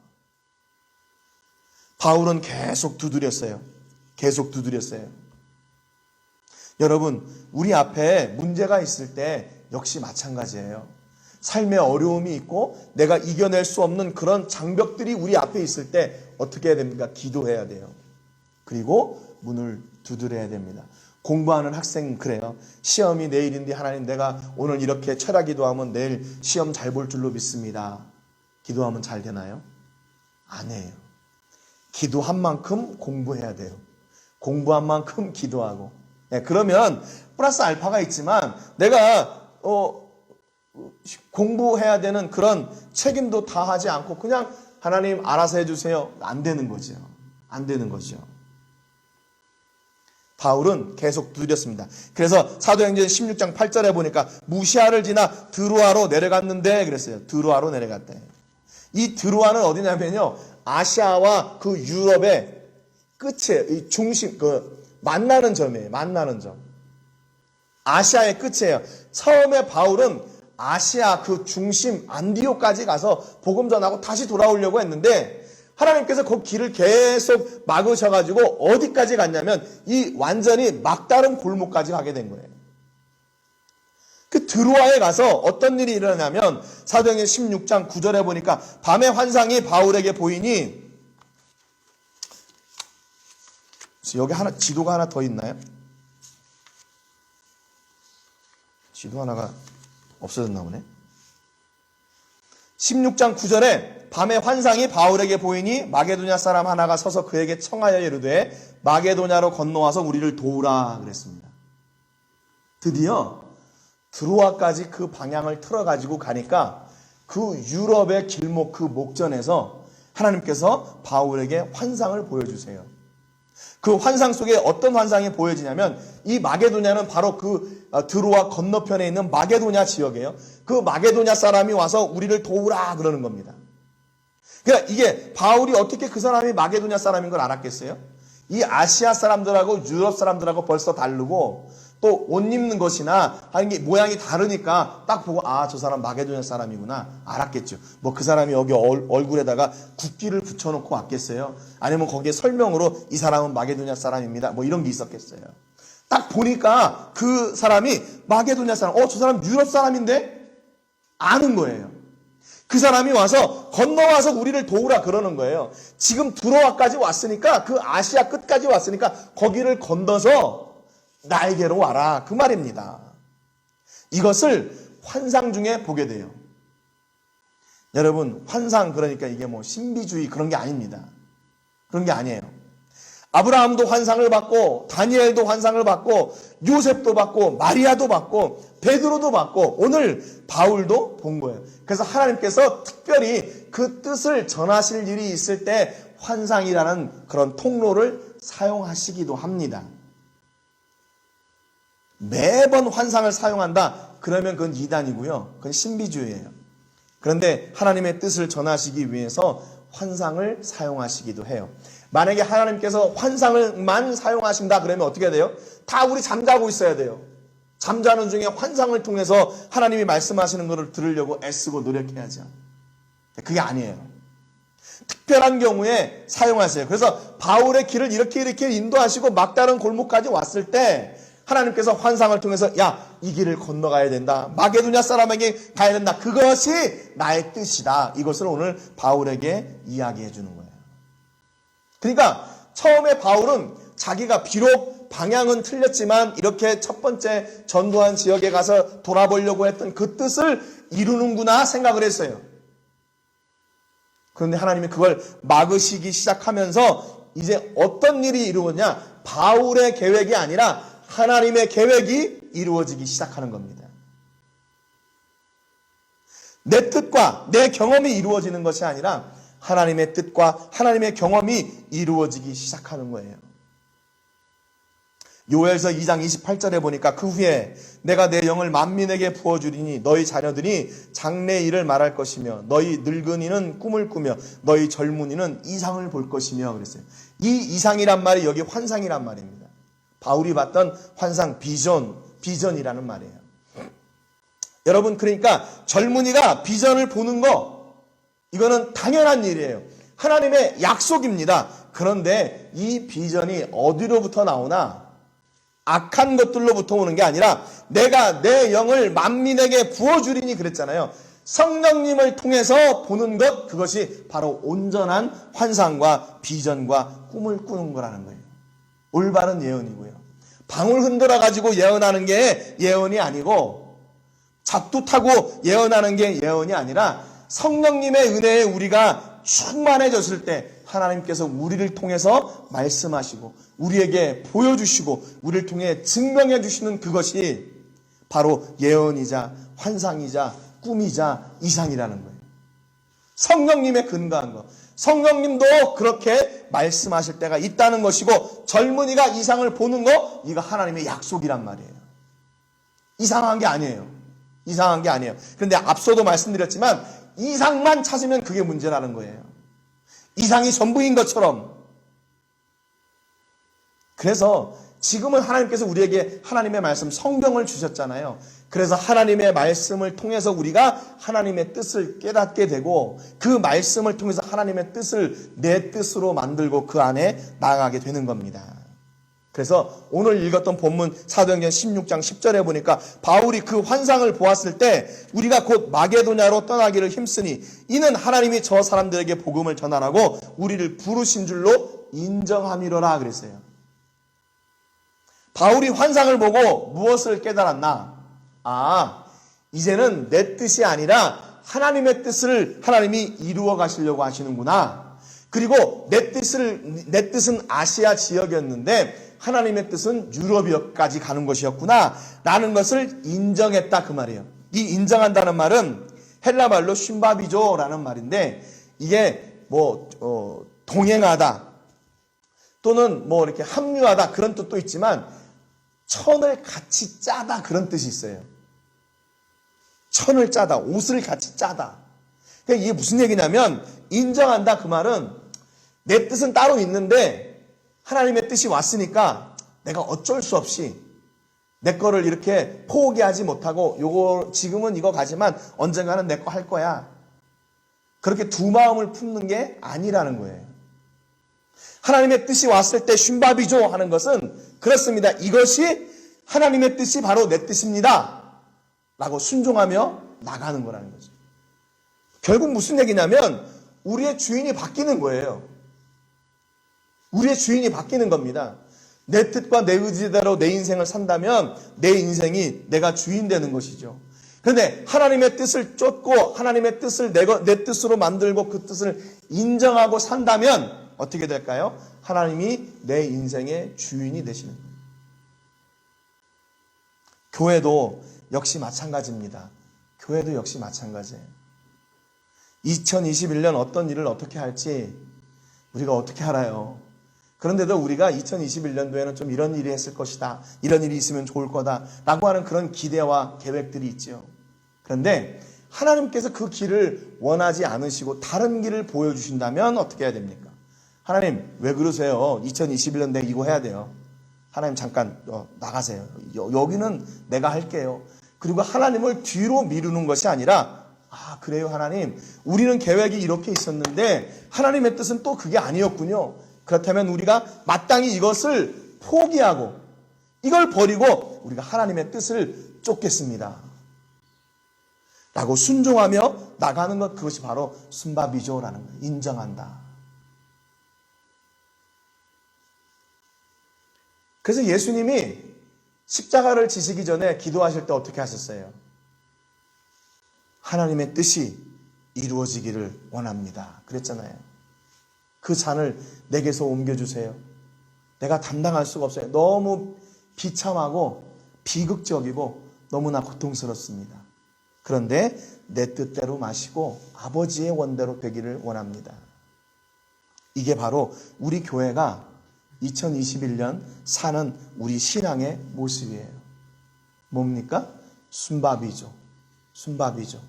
바울은 계속 두드렸어요. 계속 두드렸어요. 여러분, 우리 앞에 문제가 있을 때 역시 마찬가지예요. 삶에 어려움이 있고 내가 이겨낼 수 없는 그런 장벽들이 우리 앞에 있을 때 어떻게 해야 됩니까? 기도해야 돼요. 그리고 문을 두드려야 됩니다. 공부하는 학생 그래요. 시험이 내일인데 하나님 내가 오늘 이렇게 철야 기도하면 내일 시험 잘 볼 줄로 믿습니다. 기도하면 잘 되나요? 안 해요. 기도한 만큼 공부해야 돼요. 공부한 만큼 기도하고. 그러면 플러스 알파가 있지만 내가 공부해야 되는 그런 책임도 다 하지 않고 그냥 하나님 알아서 해주세요. 안 되는 거죠. 안 되는 거죠. 바울은 계속 두드렸습니다. 그래서 사도행전 16장 8절에 보니까 무시아를 지나 드로아로 내려갔는데 그랬어요. 드로아로 내려갔대. 이 드로아는 어디냐면요. 아시아와 그 유럽의 끝에 이 중심 만나는 점이에요. 만나는 점. 아시아의 끝이에요. 처음에 바울은 아시아 그 중심 안디옥까지 가서 복음 전하고 다시 돌아오려고 했는데 하나님께서 그 길을 계속 막으셔가지고 어디까지 갔냐면 이 완전히 막다른 골목까지 가게 된 거예요. 그 드로아에 가서 어떤 일이 일어나냐면 사도행전 16장 9절에 보니까 밤에 환상이 바울에게 보이니 여기 지도가 하나 더 있나요? 지도 하나가 없어졌나 보네. 16장 9절에 밤에 환상이 바울에게 보이니 마게도냐 사람 하나가 서서 그에게 청하여 이르되 마게도냐로 건너와서 우리를 도우라 그랬습니다. 드디어 드로아까지 그 방향을 틀어가지고 가니까 그 유럽의 길목 그 목전에서 하나님께서 바울에게 환상을 보여주세요. 그 환상 속에 어떤 환상이 보여지냐면 이 마게도냐는 바로 그 드로아 건너편에 있는 마게도냐 지역이에요. 그 마게도냐 사람이 와서 우리를 도우라 그러는 겁니다. 그러니까 이게 바울이 어떻게 그 사람이 마게도냐 사람인 걸 알았겠어요? 이 아시아 사람들하고 유럽 사람들하고 벌써 다르고 또 옷 입는 것이나 하는 게 모양이 다르니까 딱 보고 저 사람 마게도냐 사람이구나 알았겠죠. 뭐 그 사람이 여기 얼굴에다가 국기를 붙여놓고 왔겠어요? 아니면 거기에 설명으로 이 사람은 마게도냐 사람입니다. 뭐 이런 게 있었겠어요. 딱 보니까 그 사람이 마게도냐 사람, 저 사람 유럽 사람인데? 아는 거예요. 그 사람이 와서 건너와서 우리를 도우라 그러는 거예요. 지금 드로아까지 왔으니까 그 아시아 끝까지 왔으니까 거기를 건너서 나에게로 와라 그 말입니다. 이것을 환상 중에 보게 돼요. 여러분 환상 그러니까 이게 뭐 신비주의 그런 게 아닙니다. 그런 게 아니에요. 아브라함도 환상을 받고 다니엘도 환상을 받고 요셉도 받고 마리아도 받고 베드로도 받고 오늘 바울도 본 거예요. 그래서 하나님께서 특별히 그 뜻을 전하실 일이 있을 때 환상이라는 그런 통로를 사용하시기도 합니다. 매번 환상을 사용한다? 그러면 그건 이단이고요. 그건 신비주의예요. 그런데 하나님의 뜻을 전하시기 위해서 환상을 사용하시기도 해요. 만약에 하나님께서 환상을만 사용하신다 그러면 어떻게 돼요? 다 우리 잠자고 있어야 돼요. 잠자는 중에 환상을 통해서 하나님이 말씀하시는 것을 들으려고 애쓰고 노력해야죠. 그게 아니에요. 특별한 경우에 사용하세요. 그래서 바울의 길을 이렇게 인도하시고 막다른 골목까지 왔을 때 하나님께서 환상을 통해서 이 길을 건너가야 된다. 마게도냐 사람에게 가야 된다. 그것이 나의 뜻이다. 이것을 오늘 바울에게 이야기해 주는 거예요. 그러니까 처음에 바울은 자기가 비록 방향은 틀렸지만 이렇게 첫 번째 전도한 지역에 가서 돌아보려고 했던 그 뜻을 이루는구나 생각을 했어요. 그런데 하나님이 그걸 막으시기 시작하면서 이제 어떤 일이 이루어졌냐? 바울의 계획이 아니라 하나님의 계획이 이루어지기 시작하는 겁니다. 내 뜻과 내 경험이 이루어지는 것이 아니라 하나님의 뜻과 하나님의 경험이 이루어지기 시작하는 거예요. 요엘서 2장 28절에 보니까 그 후에 내가 내 영을 만민에게 부어주리니 너희 자녀들이 장래의 일을 말할 것이며 너희 늙은이는 꿈을 꾸며 너희 젊은이는 이상을 볼 것이며 그랬어요. 이 이상이란 말이 여기 환상이란 말입니다. 바울이 봤던 환상, 비전이라는 말이에요. 여러분, 그러니까 젊은이가 비전을 보는 거, 이거는 당연한 일이에요. 하나님의 약속입니다. 그런데 이 비전이 어디로부터 나오나? 악한 것들로부터 오는 게 아니라 내가 내 영을 만민에게 부어주리니 그랬잖아요. 성령님을 통해서 보는 것, 그것이 바로 온전한 환상과 비전과 꿈을 꾸는 거라는 거예요. 올바른 예언이고요. 방울 흔들어 가지고 예언하는 게 예언이 아니고, 작두 타고 예언하는 게 예언이 아니라 성령님의 은혜에 우리가 충만해졌을 때 하나님께서 우리를 통해서 말씀하시고 우리에게 보여주시고 우리를 통해 증명해 주시는 그것이 바로 예언이자 환상이자 꿈이자 이상이라는 거예요. 성령님의 근거한 것. 성령님도 그렇게 말씀하실 때가 있다는 것이고, 젊은이가 이상을 보는 거, 이거 하나님의 약속이란 말이에요. 이상한 게 아니에요. 이상한 게 아니에요. 그런데 앞서도 말씀드렸지만 이상만 찾으면 그게 문제라는 거예요. 이상이 전부인 것처럼. 그래서 지금은 하나님께서 우리에게 하나님의 말씀, 성경을 주셨잖아요. 그래서 하나님의 말씀을 통해서 우리가 하나님의 뜻을 깨닫게 되고, 그 말씀을 통해서 하나님의 뜻을 내 뜻으로 만들고 그 안에 나아가게 되는 겁니다. 그래서 오늘 읽었던 본문 사도행전 16장 10절에 보니까 바울이 그 환상을 보았을 때 우리가 곧 마게도냐로 떠나기를 힘쓰니 이는 하나님이 저 사람들에게 복음을 전하라고 우리를 부르신 줄로 인정함이로라 그랬어요. 바울이 환상을 보고 무엇을 깨달았나? 이제는 내 뜻이 아니라 하나님의 뜻을 하나님이 이루어 가시려고 하시는구나. 그리고 내 뜻은 아시아 지역이었는데 하나님의 뜻은 유럽까지 가는 것이었구나 라는 것을 인정했다, 그 말이에요. 이 인정한다는 말은 헬라 말로 슌바비조라는 말인데, 이게 동행하다 또는 이렇게 합류하다 그런 뜻도 있지만 천을 같이 짜다 그런 뜻이 있어요. 천을 짜다, 옷을 같이 짜다. 그러니까 이게 무슨 얘기냐면, 인정한다 그 말은 내 뜻은 따로 있는데 하나님의 뜻이 왔으니까 내가 어쩔 수 없이 내 거를 이렇게 포기하지 못하고 지금은 이거 가지만 언젠가는 내 거 할 거야. 그렇게 두 마음을 품는 게 아니라는 거예요. 하나님의 뜻이 왔을 때 슌바비조 하는 것은 그렇습니다. 이것이 하나님의 뜻이 바로 내 뜻입니다. 라고 순종하며 나가는 거라는 거죠. 결국 무슨 얘기냐면 우리의 주인이 바뀌는 거예요. 우리의 주인이 바뀌는 겁니다. 내 뜻과 내 의지대로 내 인생을 산다면 내 인생이 내가 주인 되는 것이죠. 그런데 하나님의 뜻을 쫓고 하나님의 뜻을 내 뜻으로 만들고 그 뜻을 인정하고 산다면 어떻게 될까요? 하나님이 내 인생의 주인이 되시는 거예요. 교회도 역시 마찬가지입니다. 교회도 역시 마찬가지예요. 2021년 어떤 일을 어떻게 할지 우리가 어떻게 알아요? 그런데도 우리가 2021년도에는 좀 이런 일이 했을 것이다, 이런 일이 있으면 좋을 거다 라고 하는 그런 기대와 계획들이 있죠. 그런데 하나님께서 그 길을 원하지 않으시고 다른 길을 보여주신다면 어떻게 해야 됩니까? 하나님 왜 그러세요? 2021년도에 이거 해야 돼요. 하나님 잠깐 나가세요. 여기는 내가 할게요. 그리고 하나님을 뒤로 미루는 것이 아니라, 그래요 하나님, 우리는 계획이 이렇게 있었는데 하나님의 뜻은 또 그게 아니었군요. 그렇다면 우리가 마땅히 이것을 포기하고 이걸 버리고 우리가 하나님의 뜻을 쫓겠습니다 라고 순종하며 나가는 것, 그것이 바로 순바비조라는 거예요. 인정한다. 그래서 예수님이 십자가를 지시기 전에 기도하실 때 어떻게 하셨어요? 하나님의 뜻이 이루어지기를 원합니다 그랬잖아요. 그 잔을 내게서 옮겨주세요. 내가 감당할 수가 없어요. 너무 비참하고 비극적이고 너무나 고통스럽습니다. 그런데 내 뜻대로 마시고 아버지의 원대로 되기를 원합니다. 이게 바로 우리 교회가 2021년 사는 우리 신앙의 모습이에요. 뭡니까? 순밥이죠. 순밥이죠.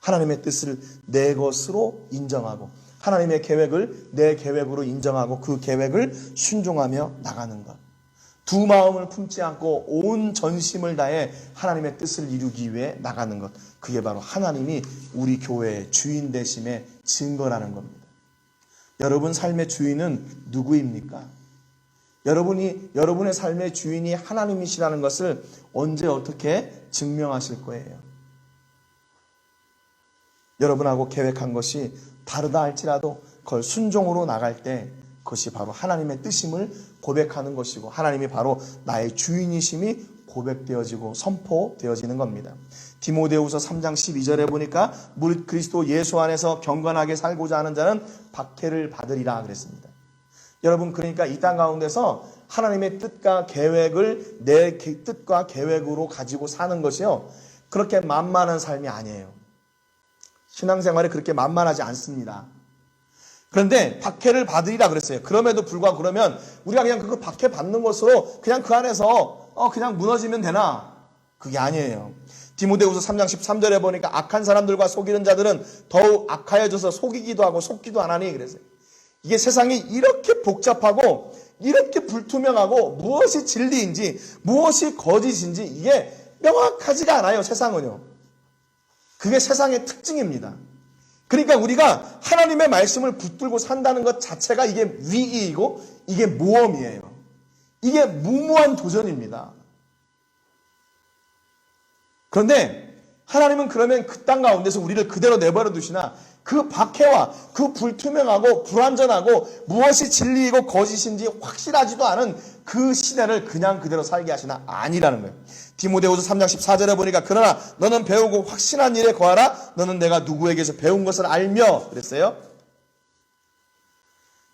하나님의 뜻을 내 것으로 인정하고 하나님의 계획을 내 계획으로 인정하고 그 계획을 순종하며 나가는 것. 두 마음을 품지 않고 온 전심을 다해 하나님의 뜻을 이루기 위해 나가는 것. 그게 바로 하나님이 우리 교회의 주인 되심의 증거라는 겁니다. 여러분 삶의 주인은 누구입니까? 여러분의 삶의 주인이 하나님이시라는 것을 언제 어떻게 증명하실 거예요? 여러분하고 계획한 것이 다르다 할지라도 그걸 순종으로 나갈 때 그것이 바로 하나님의 뜻임을 고백하는 것이고 하나님이 바로 나의 주인이심이 고백되어지고 선포되어지는 겁니다. 디모데후서 3장 12절에 보니까 무릇 그리스도 예수 안에서 경건하게 살고자 하는 자는 박해를 받으리라 그랬습니다. 여러분 그러니까 이 땅 가운데서 하나님의 뜻과 계획을 내 뜻과 계획으로 가지고 사는 것이요 그렇게 만만한 삶이 아니에요. 신앙생활이 그렇게 만만하지 않습니다. 그런데 박해를 받으리라 그랬어요. 그럼에도 불구하고 그러면 우리가 그냥 그거 박해 받는 것으로 그냥 그 안에서 그냥 무너지면 되나? 그게 아니에요. 디모데후서 3장 13절에 보니까 악한 사람들과 속이는 자들은 더욱 악하여져서 속이기도 하고 속기도 안 하니 그랬어요. 이게 세상이 이렇게 복잡하고 이렇게 불투명하고 무엇이 진리인지 무엇이 거짓인지 이게 명확하지가 않아요. 세상은요. 그게 세상의 특징입니다. 그러니까 우리가 하나님의 말씀을 붙들고 산다는 것 자체가 이게 위기이고 이게 모험이에요. 이게 무모한 도전입니다. 그런데 하나님은 그러면 그 땅 가운데서 우리를 그대로 내버려 두시나 그 박해와 그 불투명하고 불완전하고 무엇이 진리이고 거짓인지 확실하지도 않은 그 시대를 그냥 그대로 살게 하시나? 아니라는 거예요. 디모데후서 3장 14절에 보니까 그러나 너는 배우고 확신한 일에 거하라. 너는 내가 누구에게서 배운 것을 알며 그랬어요.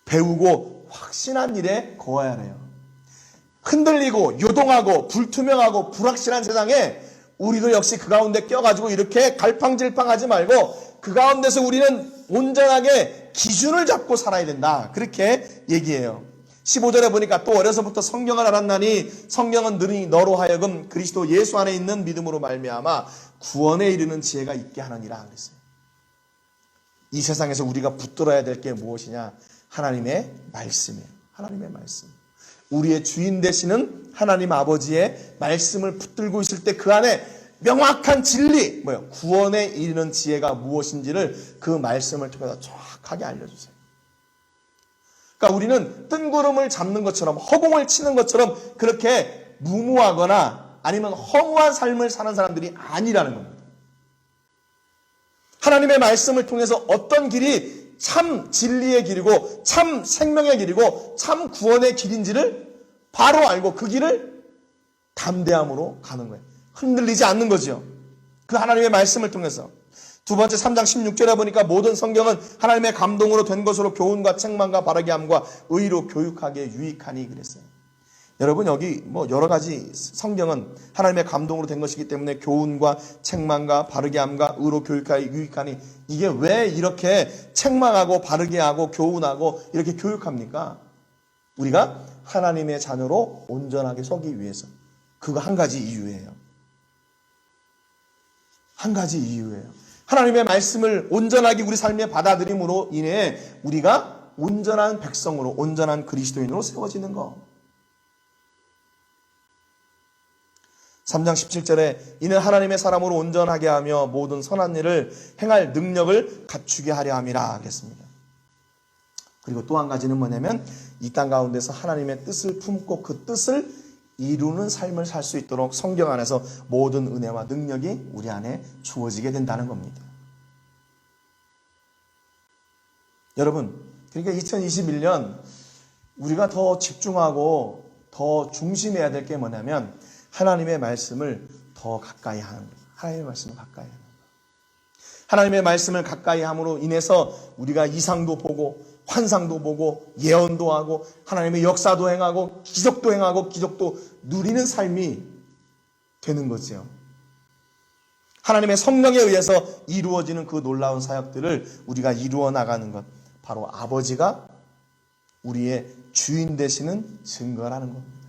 배우고 확신한 일에 거해야 해요. 흔들리고 요동하고 불투명하고 불확실한 세상에 우리도 역시 그 가운데 껴가지고 이렇게 갈팡질팡하지 말고 그 가운데서 우리는 온전하게 기준을 잡고 살아야 된다. 그렇게 얘기해요. 15절에 보니까 또 어려서부터 성경을 알았나니 성경은 능히 너로 하여금 그리스도 예수 안에 있는 믿음으로 말미암아 구원에 이르는 지혜가 있게 하느니라 그랬어요. 이 세상에서 우리가 붙들어야 될 게 무엇이냐? 하나님의 말씀이에요. 하나님의 말씀. 우리의 주인 되시는 하나님 아버지의 말씀을 붙들고 있을 때 그 안에 명확한 진리, 구원에 이르는 지혜가 무엇인지를 그 말씀을 통해서 정확하게 알려주세요. 그러니까 우리는 뜬구름을 잡는 것처럼 허공을 치는 것처럼 그렇게 무모하거나 아니면 허무한 삶을 사는 사람들이 아니라는 겁니다. 하나님의 말씀을 통해서 어떤 길이 참 진리의 길이고 참 생명의 길이고 참 구원의 길인지를 바로 알고 그 길을 담대함으로 가는 거예요. 흔들리지 않는 거죠. 그 하나님의 말씀을 통해서. 두 번째 3장 16절에 보니까 모든 성경은 하나님의 감동으로 된 것으로 교훈과 책망과 바르게 함과 의로 교육하기에 유익하니 그랬어요. 여러분 여기 여러 가지 성경은 하나님의 감동으로 된 것이기 때문에 교훈과 책망과 바르게 함과 의로 교육하기에 유익하니 이게 왜 이렇게 책망하고 바르게 하고 교훈하고 이렇게 교육합니까? 우리가 하나님의 자녀로 온전하게 서기 위해서. 그거 한 가지 이유예요. 한 가지 이유예요. 하나님의 말씀을 온전하게 우리 삶에 받아들임으로 인해 우리가 온전한 백성으로 온전한 그리스도인으로 세워지는 것. 3장 17절에 이는 하나님의 사람으로 온전하게 하며 모든 선한 일을 행할 능력을 갖추게 하려 함이라 그랬습니다. 그리고 또 한 가지는 뭐냐면 이 땅 가운데서 하나님의 뜻을 품고 그 뜻을 이루는 삶을 살 수 있도록 성경 안에서 모든 은혜와 능력이 우리 안에 주어지게 된다는 겁니다. 여러분, 그러니까 2021년 우리가 더 집중하고 더 중심해야 될 게 뭐냐면 하나님의 말씀을 더 가까이 하는 거예요. 하나님의 말씀을 가까이 하는 거예요. 하나님의 말씀을 가까이 함으로 인해서 우리가 이상도 보고 환상도 보고 예언도 하고 하나님의 역사도 행하고 기적도 행하고 기적도 누리는 삶이 되는 거죠. 하나님의 성령에 의해서 이루어지는 그 놀라운 사역들을 우리가 이루어 나가는 것, 바로 아버지가 우리의 주인 되시는 증거라는 겁니다.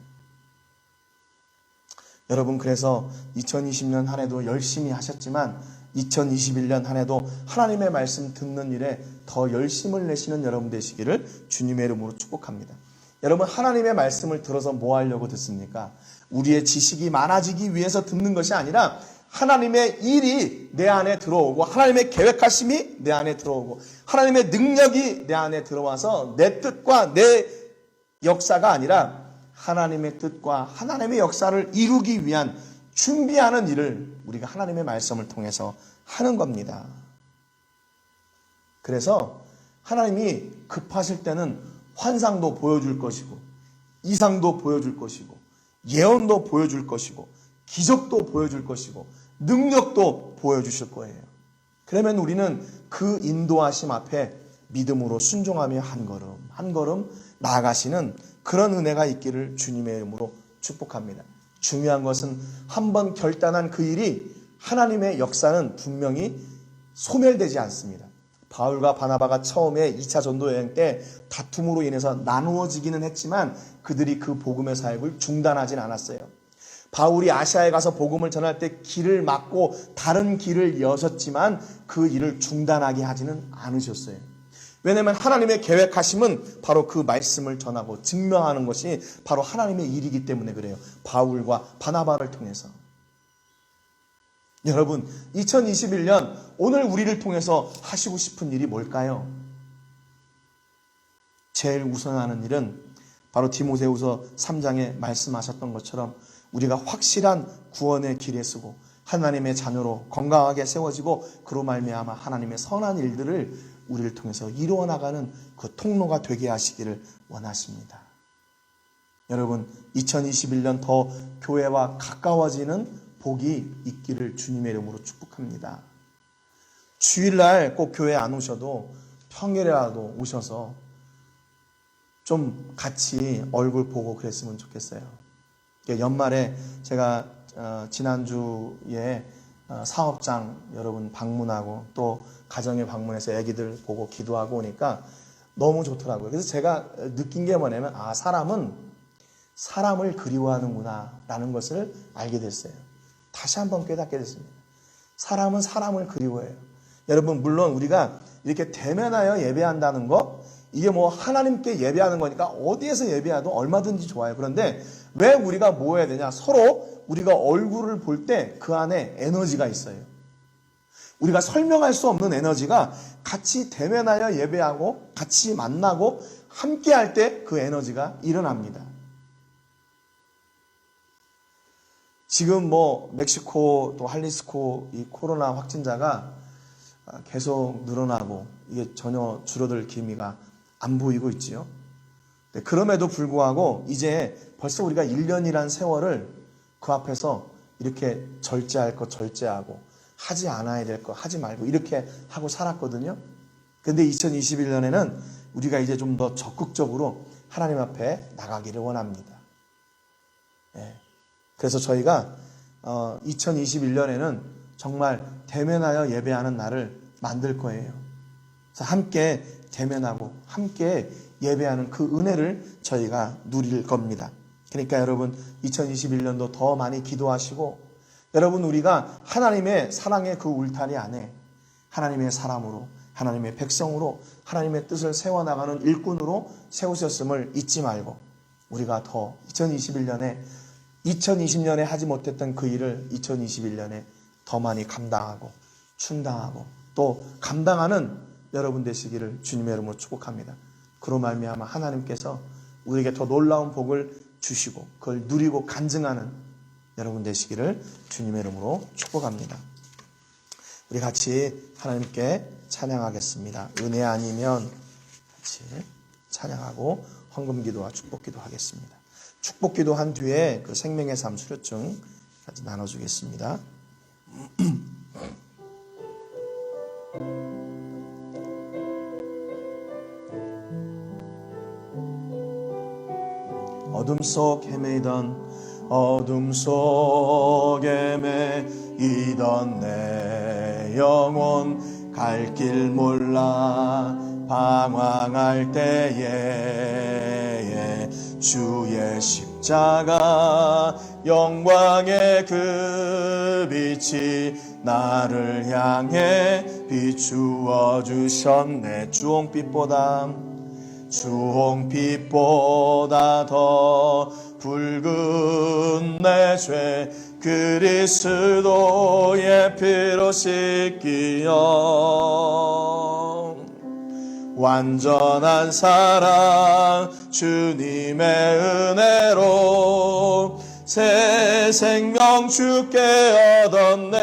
여러분, 그래서 2020년 한 해도 열심히 하셨지만 2021년 한 해도 하나님의 말씀 듣는 일에 더 열심을 내시는 여러분 되시기를 주님의 이름으로 축복합니다. 여러분, 하나님의 말씀을 들어서 뭐 하려고 듣습니까? 우리의 지식이 많아지기 위해서 듣는 것이 아니라 하나님의 일이 내 안에 들어오고 하나님의 계획하심이 내 안에 들어오고 하나님의 능력이 내 안에 들어와서 내 뜻과 내 역사가 아니라 하나님의 뜻과 하나님의 역사를 이루기 위한 준비하는 일을 우리가 하나님의 말씀을 통해서 하는 겁니다. 그래서 하나님이 급하실 때는 환상도 보여줄 것이고 이상도 보여줄 것이고 예언도 보여줄 것이고 기적도 보여줄 것이고 능력도 보여주실 거예요. 그러면 우리는 그 인도하심 앞에 믿음으로 순종하며 한 걸음 한 걸음 나아가시는 그런 은혜가 있기를 주님의 이름으로 축복합니다. 중요한 것은 한번 결단한 그 일이 하나님의 역사는 분명히 소멸되지 않습니다. 바울과 바나바가 처음에 2차 전도 여행 때 다툼으로 인해서 나누어지기는 했지만 그들이 그 복음의 사역을 중단하진 않았어요. 바울이 아시아에 가서 복음을 전할 때 길을 막고 다른 길을 여셨지만 그 일을 중단하게 하지는 않으셨어요. 왜냐하면 하나님의 계획하심은 바로 그 말씀을 전하고 증명하는 것이 바로 하나님의 일이기 때문에 그래요. 바울과 바나바를 통해서. 여러분, 2021년 오늘 우리를 통해서 하시고 싶은 일이 뭘까요? 제일 우선하는 일은 바로 디모데후서 3장에 말씀하셨던 것처럼 우리가 확실한 구원의 길에 서고 하나님의 자녀로 건강하게 세워지고 그로 말미암아 하나님의 선한 일들을 우리를 통해서 이루어 나가는 그 통로가 되게 하시기를 원하십니다. 여러분, 2021년 더 교회와 가까워지는 복이 있기를 주님의 이름으로 축복합니다. 주일날 꼭 교회 안 오셔도 평일에라도 오셔서 좀 같이 얼굴 보고 그랬으면 좋겠어요. 연말에 제가 지난주에 사업장 여러분 방문하고 또 가정에 방문해서 애기들 보고 기도하고 오니까 너무 좋더라고요. 그래서 제가 느낀 게 뭐냐면 사람은 사람을 그리워하는구나 라는 것을 알게 됐어요. 다시 한번 깨닫게 됐습니다. 사람은 사람을 그리워해요. 여러분, 물론 우리가 이렇게 대면하여 예배한다는 거, 이게 뭐 하나님께 예배하는 거니까 어디에서 예배해도 얼마든지 좋아요. 그런데 왜 우리가 뭐 해야 되냐? 서로 우리가 얼굴을 볼 때 그 안에 에너지가 있어요. 우리가 설명할 수 없는 에너지가 같이 대면하여 예배하고 같이 만나고 함께 할 때 그 에너지가 일어납니다. 지금 뭐 멕시코 또 할리스코 이 코로나 확진자가 계속 늘어나고 이게 전혀 줄어들 기미가 안 보이고 있지요. 그럼에도 불구하고 이제 벌써 우리가 1년이란 세월을 그 앞에서 이렇게 절제할 것 절제하고 하지 않아야 될 것 하지 말고 이렇게 하고 살았거든요. 그런데 2021년에는 우리가 이제 좀 더 적극적으로 하나님 앞에 나가기를 원합니다. 그래서 저희가 2021년에는 정말 대면하여 예배하는 날을 만들 거예요. 그래서 함께 대면하고 함께 예배하는 그 은혜를 저희가 누릴 겁니다. 그러니까 여러분 2021년도 더 많이 기도하시고 여러분 우리가 하나님의 사랑의 그 울타리 안에 하나님의 사람으로 하나님의 백성으로 하나님의 뜻을 세워나가는 일꾼으로 세우셨음을 잊지 말고 우리가 더 2020년에 하지 못했던 그 일을 2021년에 더 많이 감당하고 충당하고 또 감당하는 여러분 되시기를 주님의 이름으로 축복합니다. 그로 말미암아 하나님께서 우리에게 더 놀라운 복을 주시고 그걸 누리고 간증하는 여러분 되시기를 주님의 이름으로 축복합니다. 우리 같이 하나님께 찬양하겠습니다. 은혜 아니면 같이 찬양하고 헌금기도와 축복기도 하겠습니다. 축복기도 한 뒤에 그 생명의 삶 수료증까지 나눠주겠습니다. 어둠 속 헤매이던 내 영혼 갈 길 몰라 방황할 때에 주의 십자가 영광의 그 빛이 나를 향해 비추어 주셨네. 주홍빛보다 더 붉은 내 죄 그리스도의 피로 씻기어 완전한 사랑 주님의 은혜로 새 생명 주께 얻었네.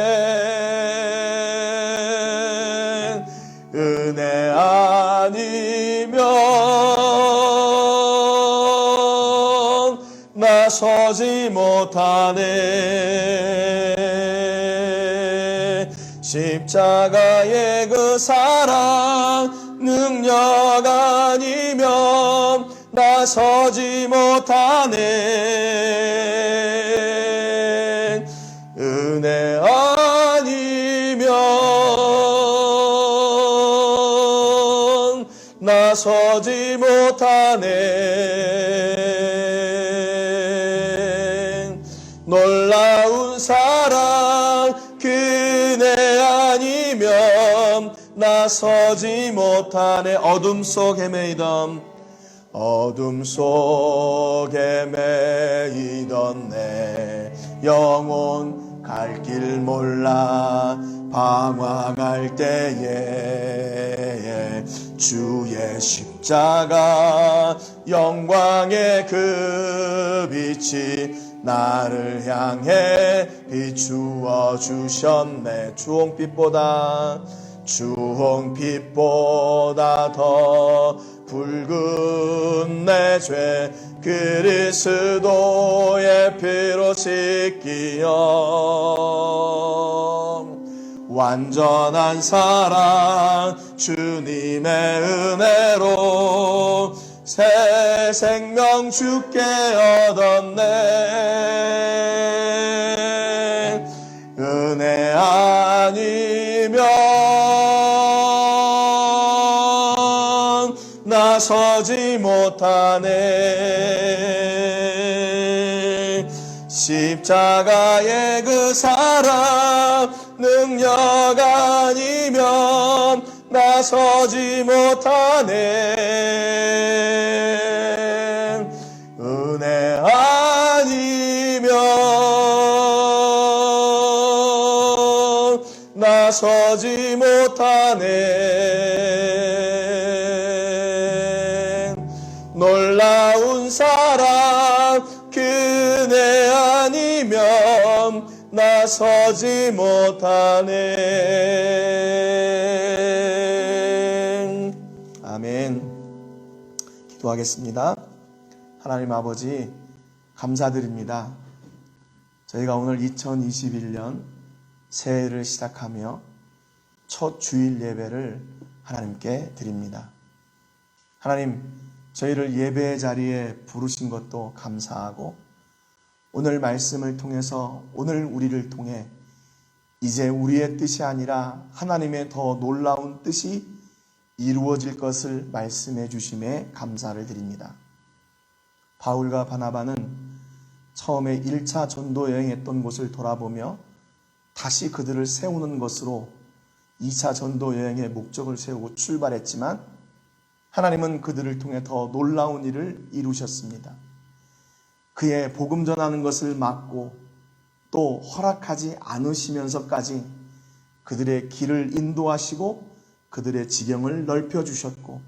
은혜 아니면 나서지 못하네. 십자가의 그 사랑 능력 아니면 나서지 못하네. 은혜 아니면 나서지 못하네. 놀라운 사랑 그네 아니면 나서지 못하네. 어둠 속 헤매이던 내 영혼 갈 길 몰라 방황할 때에 주의 십자가 영광의 그 빛이 나를 향해 비추어 주셨네. 주홍빛보다 더 붉은 내 죄 그리스도의 피로 씻기어 완전한 사랑 주님의 은혜로 새 생명 주께 얻었네. 은혜 아니면 나서지 못하네. 십자가의 그 사랑 능력 아니면 나서지 못하네. 은혜 아니면 나서지 못하네. 놀라운 사랑 그네 아니면 나서지 못하네. 아멘. 기도하겠습니다. 하나님 아버지 감사드립니다. 저희가 오늘 2021년 새해를 시작하며 첫 주일 예배를 하나님께 드립니다. 하나님, 저희를 예배의 자리에 부르신 것도 감사하고 오늘 말씀을 통해서 오늘 우리를 통해 이제 우리의 뜻이 아니라 하나님의 더 놀라운 뜻이 이루어질 것을 말씀해 주심에 감사를 드립니다. 바울과 바나바는 처음에 1차 전도 여행했던 곳을 돌아보며 다시 그들을 세우는 것으로 2차 전도 여행의 목적을 세우고 출발했지만 하나님은 그들을 통해 더 놀라운 일을 이루셨습니다. 그의 복음 전하는 것을 막고 또 허락하지 않으시면서까지 그들의 길을 인도하시고 그들의 지경을 넓혀주셨고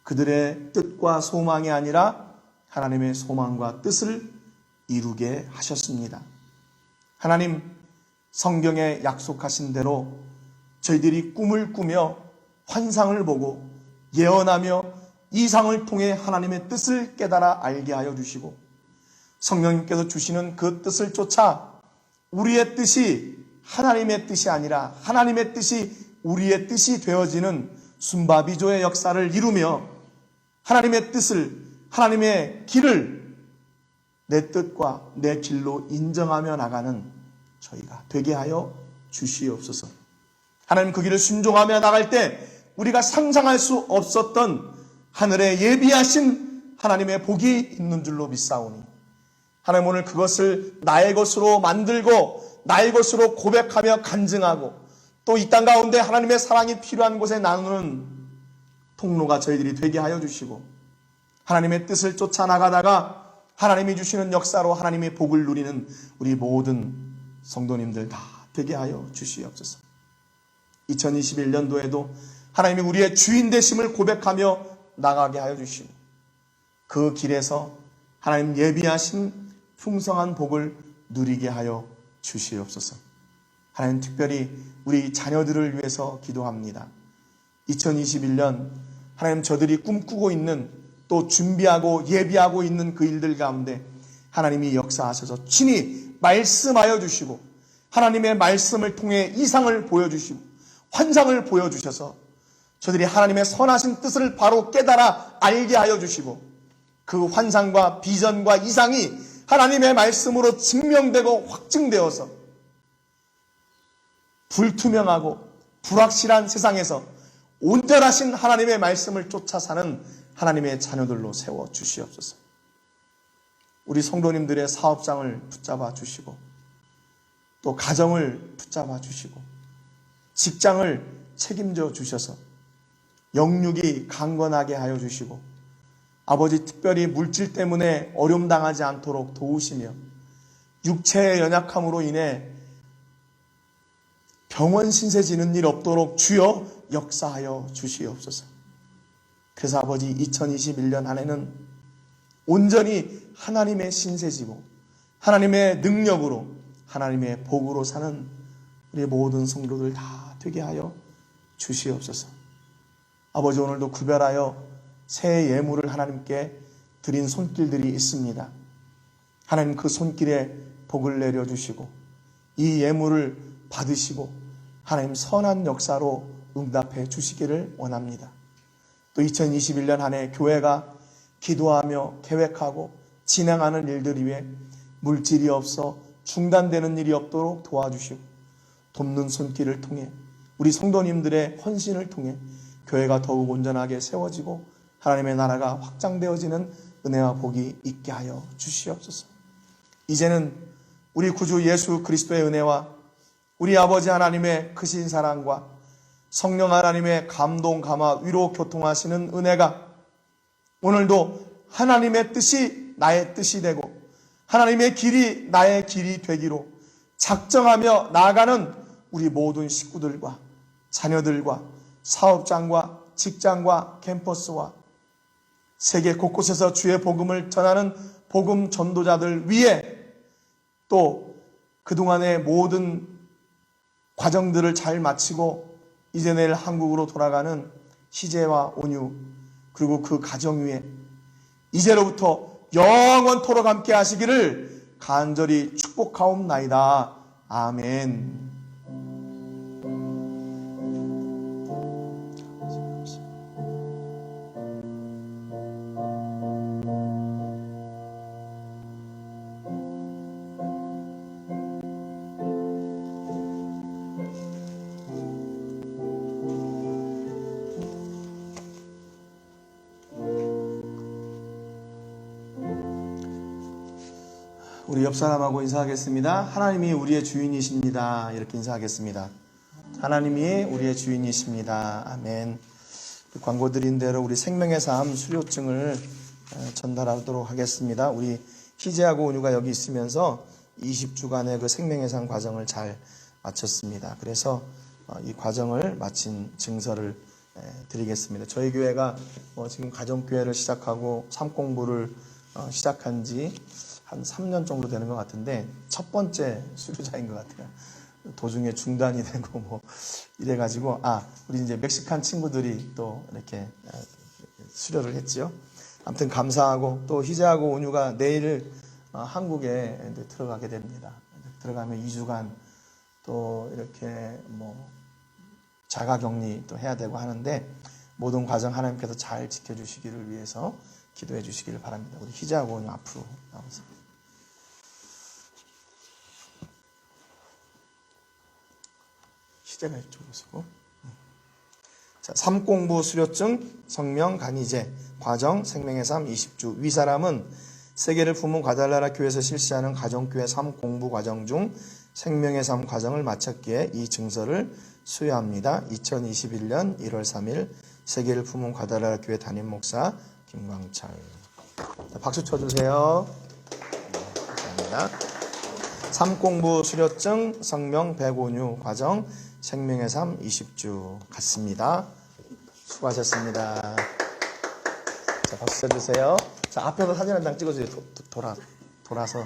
그들의 뜻과 소망이 아니라 하나님의 소망과 뜻을 이루게 하셨습니다. 하나님, 성경에 약속하신 대로 저희들이 꿈을 꾸며 환상을 보고 예언하며 이상을 통해 하나님의 뜻을 깨달아 알게 하여 주시고 성령님께서 주시는 그 뜻을 쫓아 우리의 뜻이 하나님의 뜻이 아니라 하나님의 뜻이 우리의 뜻이 되어지는 순바비조의 역사를 이루며 하나님의 뜻을, 하나님의 길을 내 뜻과 내 길로 인정하며 나가는 저희가 되게 하여 주시옵소서. 하나님, 그 길을 순종하며 나갈 때 우리가 상상할 수 없었던 하늘에 예비하신 하나님의 복이 있는 줄로 믿사오니, 하나님, 오늘 그것을 나의 것으로 만들고 나의 것으로 고백하며 간증하고 또 이 땅 가운데 하나님의 사랑이 필요한 곳에 나누는 통로가 저희들이 되게 하여 주시고, 하나님의 뜻을 쫓아 나가다가 하나님이 주시는 역사로 하나님의 복을 누리는 우리 모든 성도님들 다 되게 하여 주시옵소서. 2021년도에도 하나님이 우리의 주인 되심을 고백하며 나가게 하여 주시고, 그 길에서 하나님 예비하신 풍성한 복을 누리게 하여 주시옵소서. 하나님, 특별히 우리 자녀들을 위해서 기도합니다. 2021년 하나님, 저들이 꿈꾸고 있는, 또 준비하고 예비하고 있는 그 일들 가운데 하나님이 역사하셔서 친히 말씀하여 주시고, 하나님의 말씀을 통해 이상을 보여주시고 환상을 보여주셔서 저들이 하나님의 선하신 뜻을 바로 깨달아 알게 하여 주시고, 그 환상과 비전과 이상이 하나님의 말씀으로 증명되고 확증되어서 불투명하고 불확실한 세상에서 온전하신 하나님의 말씀을 쫓아 사는 하나님의 자녀들로 세워 주시옵소서. 우리 성도님들의 사업장을 붙잡아 주시고, 또 가정을 붙잡아 주시고, 직장을 책임져 주셔서 영육이 강건하게 하여 주시고, 아버지, 특별히 물질 때문에 어려움 당하지 않도록 도우시며, 육체의 연약함으로 인해 병원 신세 지는 일 없도록 주여 역사하여 주시옵소서. 그래서 아버지, 2021년 한 해는 온전히 하나님의 신세지고 하나님의 능력으로 하나님의 복으로 사는 우리 모든 성도들 다 되게 하여 주시옵소서. 아버지, 오늘도 구별하여 새 예물을 하나님께 드린 손길들이 있습니다. 하나님, 그 손길에 복을 내려주시고 이 예물을 받으시고 하나님 선한 역사로 응답해 주시기를 원합니다. 또 2021년 한 해 교회가 기도하며 계획하고 진행하는 일들 위해 물질이 없어 중단되는 일이 없도록 도와주시고, 돕는 손길을 통해 우리 성도님들의 헌신을 통해 교회가 더욱 온전하게 세워지고 하나님의 나라가 확장되어지는 은혜와 복이 있게 하여 주시옵소서. 이제는 우리 구주 예수 그리스도의 은혜와 우리 아버지 하나님의 크신 사랑과 성령 하나님의 감동, 감화, 위로, 교통하시는 은혜가 오늘도 하나님의 뜻이 나의 뜻이 되고 하나님의 길이 나의 길이 되기로 작정하며 나아가는 우리 모든 식구들과 자녀들과 사업장과 직장과 캠퍼스와 세계 곳곳에서 주의 복음을 전하는 복음 전도자들 위해, 또 그동안의 모든 과정들을 잘 마치고 이제 내일 한국으로 돌아가는 희재와 온유, 그리고 그 가정 위에 이제로부터 영원토록 함께 하시기를 간절히 축복하옵나이다. 아멘. 우리 옆 사람하고 인사하겠습니다. 하나님이 우리의 주인이십니다. 이렇게 인사하겠습니다. 하나님이 우리의 주인이십니다. 아멘. 광고 드린 대로 우리 생명의 삶 수료증을 전달하도록 하겠습니다. 우리 희재하고 온유가 여기 있으면서 20주간의 그 생명의 삶 과정을 잘 마쳤습니다. 그래서 이 과정을 마친 증서를 드리겠습니다. 저희 교회가 지금 가정교회를 시작하고 삶 공부를 시작한 지 한 3년 정도 되는 것 같은데 첫 번째 수료자인 것 같아요. 도중에 중단이 되고 이래가지고 우리 이제 멕시칸 친구들이 또 이렇게 수료를 했지요. 아무튼 감사하고, 또 희재하고 온유가 내일 한국에 들어가게 됩니다. 들어가면 2주간 또 이렇게 자가격리 또 해야 되고 하는데 모든 과정 하나님께서 잘 지켜주시기를 위해서 기도해 주시기를 바랍니다. 우리 희재하고 온유 앞으로 나오세요. 시제가 이쪽으로 쓰고. 자, 삼공부 수료증, 성명, 간이제, 과정, 생명의 삶 20주. 위 사람은 세계를 품은 과달라라 교회에서 실시하는 가정교회 3공부 과정 중 생명의 삶 과정을 마쳤기에 이 증서를 수여합니다. 2021년 1월 3일 세계를 품은 과달라라 교회 담임 목사 김광철. 자, 박수 쳐주세요. 감사합니다. 3공부 수료증, 성명 105유 과정, 생명의 삶 20주 같습니다. 수고하셨습니다. 자, 박수 쳐주세요. 자, 앞에서 사진 한 장 찍어주세요. 돌아서.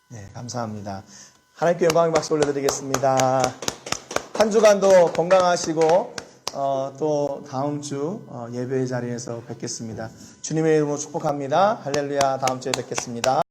네, 감사합니다. 하나님께 영광의 박수 올려드리겠습니다. 한 주간도 건강하시고 또 다음 주 예배의 자리에서 뵙겠습니다. 주님의 이름으로 축복합니다. 할렐루야. 다음 주에 뵙겠습니다.